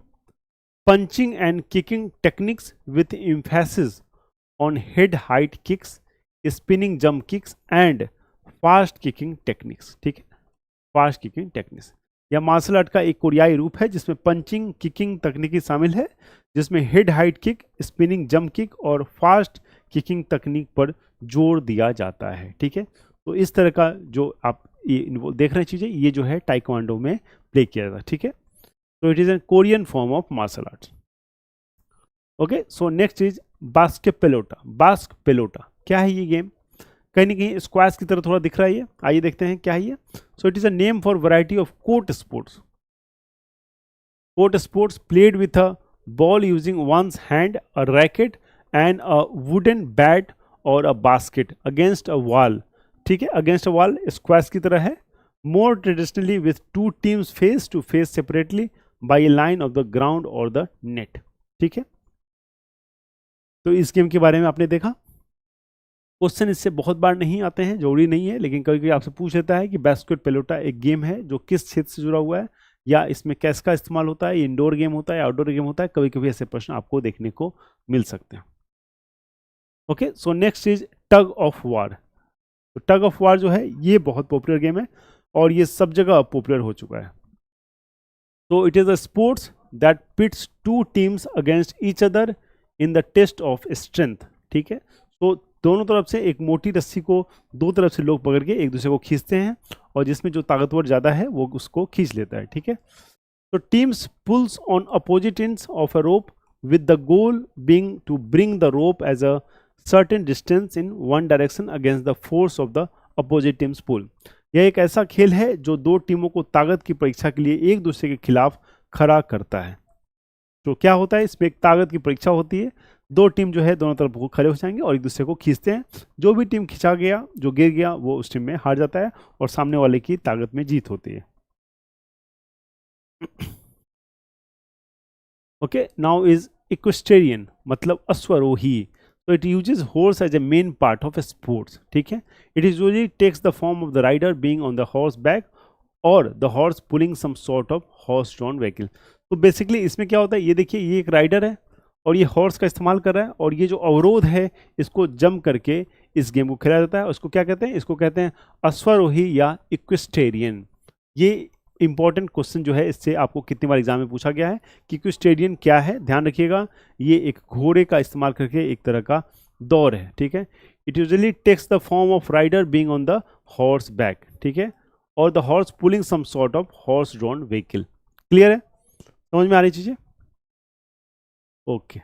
S1: punching and kicking techniques with emphasis on head height kicks, spinning jump kicks and fast kicking techniques। ठीक है, fast kicking techniques. यह martial art का एक कोरियाई रूप है जिसमें punching kicking तकनीकी शामिल है, जिसमें head height kick, spinning jump kick और फास्ट किकिंग तकनीक पर जोर दिया जाता है। ठीक है, तो इस तरह का जो आप ये देख रहे हैं चीज़ें, ये जो है ताइक्वांडो में प्ले किया जाता है। ठीक है, तो it is an Korean form of martial arts. Okay, so next is basket pelota. Basque pelota क्या है ये गेम, कहीं ना कहीं स्क्वैश की तरह थोड़ा दिख रहा है ये, आइए देखते हैं क्या है ये। So it is a name for variety of court sports, court sports played with a ball using one's hand, a racket and a wooden bat और a basket against a wall. ठीक है, अगेंस्ट अ वॉल स्क्वैश की तरह है। More traditionally with 2 teams face to face separately by a line of the ground और the net. ठीक है, तो इस गेम के बारे में आपने देखा। क्वेश्चन इससे बहुत बार नहीं आते हैं, जरूरी नहीं है, लेकिन कभी कभी आपसे पूछ लेता है कि बास्केट पेलोटा एक गेम है जो किस क्षेत्र से जुड़ा हुआ है, या इसमें कैश का इस्तेमाल होता है, इंडोर गेम होता है, आउटडोर गेम होता है। कभी कभी ऐसे प्रश्न आपको देखने को मिल सकते हैं। Okay, so next is tug of war. तो टग ऑफ वार जो है ये बहुत पॉपुलर गेम है और ये सब जगह पॉपुलर हो चुका है। तो it is a sports that pits 2 teams against each other in the test of strength. ठीक है, तो दोनों तरफ से एक मोटी रस्सी को दो तरफ से लोग पकड़ के एक दूसरे को खींचते हैं, और जिसमें जो ताकतवर ज़्यादा है वो उसको खींच लेता है, ठीक है। तो teams pulls on opposite ends of a rope with the goal being to bring the rope as a certain distance in one direction against the force of the opposite team's pull। यह एक ऐसा खेल है जो दो टीमों को ताकत की परीक्षा के लिए एक दूसरे के खिलाफ खड़ा करता है। तो क्या होता है, इसमें एक ताकत की परीक्षा होती है, दो टीम जो है दोनों तरफ खड़े हो जाएंगे और एक दूसरे को खींचते हैं। जो भी टीम खिंचा गया, जो गिर गया, वो उस टीम में हार जाता है और सामने वाले की ताकत में जीत होती है। ओके, नाउ इज इक्वेस्टेरियन मतलब अश्वारोही। तो it uses horse as a main part of sports, ठीक है। It is usually takes the form of the rider being on the horse back और the horse pulling some sort of horse drawn vehicle. तो basically इसमें क्या होता है, ये देखिए, ये एक राइडर है और ये हॉर्स का इस्तेमाल कर रहा है, और ये जो अवरोध है इसको जम करके इस गेम को खेला जाता है। उसको क्या कहते हैं, इसको कहते हैं अश्वारोही या इक्वेस्टेरियन। ये इंपॉर्टेंट क्वेश्चन जो है, इससे आपको कितनी बार एग्जाम में पूछा गया है कि इक्वेस्टेरियन क्या है। ध्यान रखिएगा, ये एक घोड़े का इस्तेमाल करके एक तरह का दौड़ है, ठीक है। It usually takes the form of rider being on the horse back, ठीक है, और the horse pulling some sort of horse drawn vehicle. Clear है, समझ में आ रही चीजें? ओके,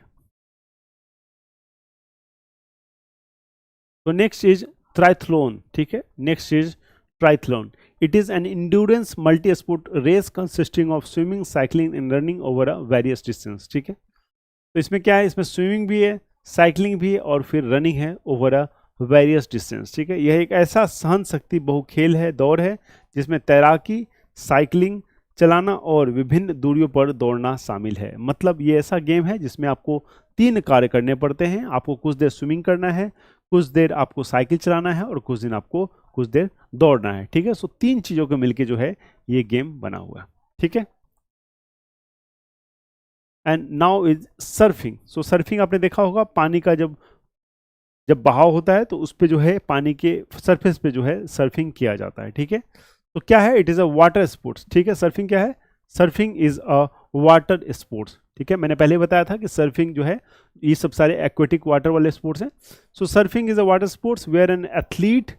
S1: तो नेक्स्ट इज ट्राइथलॉन, ठीक है। Next is triathlon. It is an endurance multi-sport race consisting of swimming, cycling and running over a various distance, ठीक है। तो इसमें क्या है, इसमें स्विमिंग भी है, साइकिलिंग भी है और फिर रनिंग है ओवर अ वेरियस डिस्टेंस, ठीक है। यह एक ऐसा सहन शक्ति बहु खेल है, दौड़ है, जिसमें तैराकी, साइकिलिंग, चलाना और विभिन्न दूरियों पर दौड़ना शामिल है। मतलब ये ऐसा गेम है जिसमें आपको 3 कार्य करने पड़ते हैं। आपको कुछ देर स्विमिंग करना है, कुछ देर आपको साइकिल चलाना है और कुछ देर दौड़ना है, ठीक है। सो 3 चीजों को मिलके जो है ये गेम बना हुआ है, ठीक है। And now is surfing. So surfing आपने देखा होगा, पानी का जब बहाव होता है तो उस पे जो है पानी के सरफेस पे जो है सर्फिंग किया जाता है, ठीक है। तो क्या है, it is a water sports, ठीक है। सर्फिंग क्या है, surfing is a water sports, ठीक है। मैंने पहले बताया था कि सर्फिंग जो है ये सब सारे एक्वेटिक वाटर वाले स्पोर्ट्स हैं। So surfing is a water sports where an athlete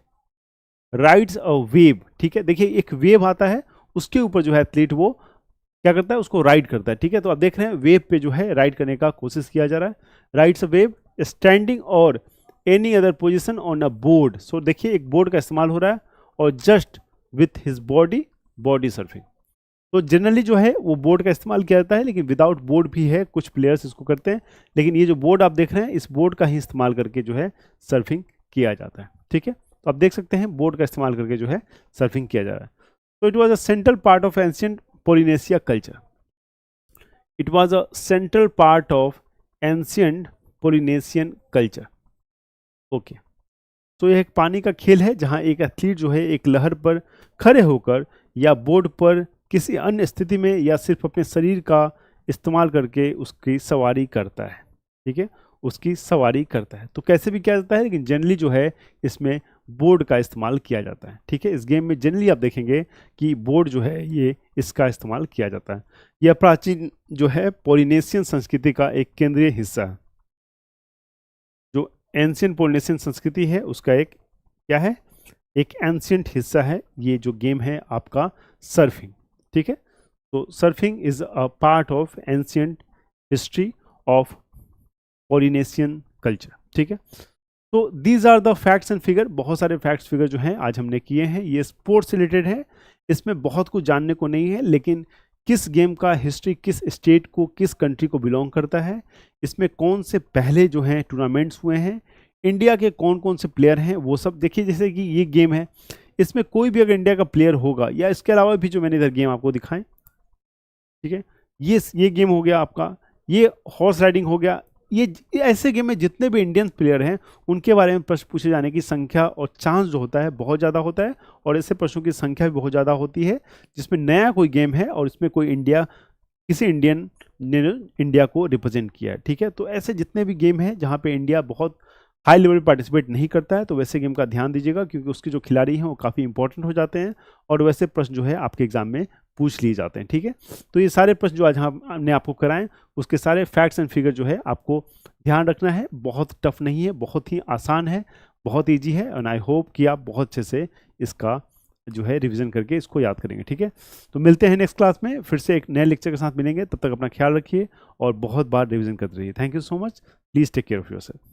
S1: rides a wave, ठीक है। देखिए, एक वेव आता है, उसके ऊपर जो है एथलीट वो क्या करता है, उसको राइड करता है, ठीक है। तो आप देख रहे हैं वेव पे जो है राइड करने का कोशिश किया जा रहा है। राइड्स अ वेव स्टैंडिंग और any other position on a board. So देखिए, एक बोर्ड का इस्तेमाल हो रहा है और just with his body surfing. तो जनरली जो है वो बोर्ड का इस्तेमाल किया जाता है, लेकिन विदाउट बोर्ड भी है, कुछ प्लेयर्स इसको करते हैं। लेकिन ये जो बोर्ड आप देख रहे हैं, इस बोर्ड का ही इस्तेमाल करके जो है सर्फिंग किया जाता है, ठीक है। तो आप देख सकते हैं बोर्ड का इस्तेमाल करके जो है सर्फिंग किया जा रहा है। तो it was a central part of ancient Polynesia culture. It was a central part of ancient Polynesian culture. Okay, तो यह एक पानी का खेल है जहां एक एथलीट जो है एक लहर पर खड़े होकर या बोर्ड पर किसी अन्य स्थिति में या सिर्फ अपने शरीर का इस्तेमाल करके उसकी सवारी करता है, ठीक है, उसकी सवारी करता है। तो कैसे भी किया जाता है, लेकिन जनरली जो है इसमें बोर्ड का इस्तेमाल किया जाता है, ठीक है। इस गेम में जनरली आप देखेंगे कि बोर्ड जो है ये इसका इस्तेमाल किया जाता है। यह प्राचीन जो है पोलिनेशियन संस्कृति का एक केंद्रीय हिस्सा है। जो एंशियंट पोलिनेशियन संस्कृति है उसका एक क्या है, एक एंशियंट हिस्सा है ये जो गेम है आपका सर्फिंग, ठीक है। तो surfing is a part of ancient history of Polynesian culture, ठीक है। तो these are the facts and figure. बहुत सारे फैक्ट्स फिगर जो हैं आज हमने किए हैं, ये स्पोर्ट्स से रिलेटेड है। इसमें बहुत कुछ जानने को नहीं है, लेकिन किस गेम का हिस्ट्री किस स्टेट को, किस कंट्री को बिलोंग करता है, इसमें कौन से पहले जो हैं टूर्नामेंट्स हुए हैं, इंडिया के कौन कौन से प्लेयर हैं, वो सब देखिए। जैसे कि ये गेम है, इसमें कोई भी अगर इंडिया का प्लेयर होगा या इसके अलावा भी जो मैंने इधर गेम आपको दिखाएं, ठीक है, ये गेम हो गया आपका, ये हॉर्स राइडिंग हो गया। ये ऐसे गेम में जितने भी इंडियन प्लेयर हैं उनके बारे में प्रश्न पूछे जाने की संख्या और चांस जो होता है बहुत ज़्यादा होता है, और ऐसे प्रश्नों की संख्या भी बहुत ज़्यादा होती है जिसमें नया कोई गेम है और इसमें कोई किसी इंडियन ने इंडिया को रिप्रेजेंट किया है, ठीक है। तो ऐसे जितने भी गेम हैं जहाँ पे इंडिया बहुत हाई लेवल पे पार्टिसिपेट नहीं करता है, तो वैसे गेम का ध्यान दीजिएगा, क्योंकि उसके जो खिलाड़ी हैं वो काफ़ी इंपॉर्टेंट हो जाते हैं और वैसे प्रश्न जो है आपके एग्जाम में पूछ लिए जाते हैं, ठीक है। तो ये सारे प्रश्न जो आज हमने आपको कराएं, उसके सारे फैक्ट्स एंड फिगर जो है आपको ध्यान रखना है, बहुत टफ नहीं है, बहुत ही आसान है, बहुत ईजी है, एंड आई होप कि आप बहुत अच्छे से इसका जो है रिवीजन करके इसको याद करेंगे। ठीक है, तो मिलते हैं नेक्स्ट क्लास में, फिर से एक नए लेक्चर के साथ मिलेंगे। तब तक अपना ख्याल रखिए और बहुत बार रिवीजन करते रहिए। Thank you so much, please take care of yourself.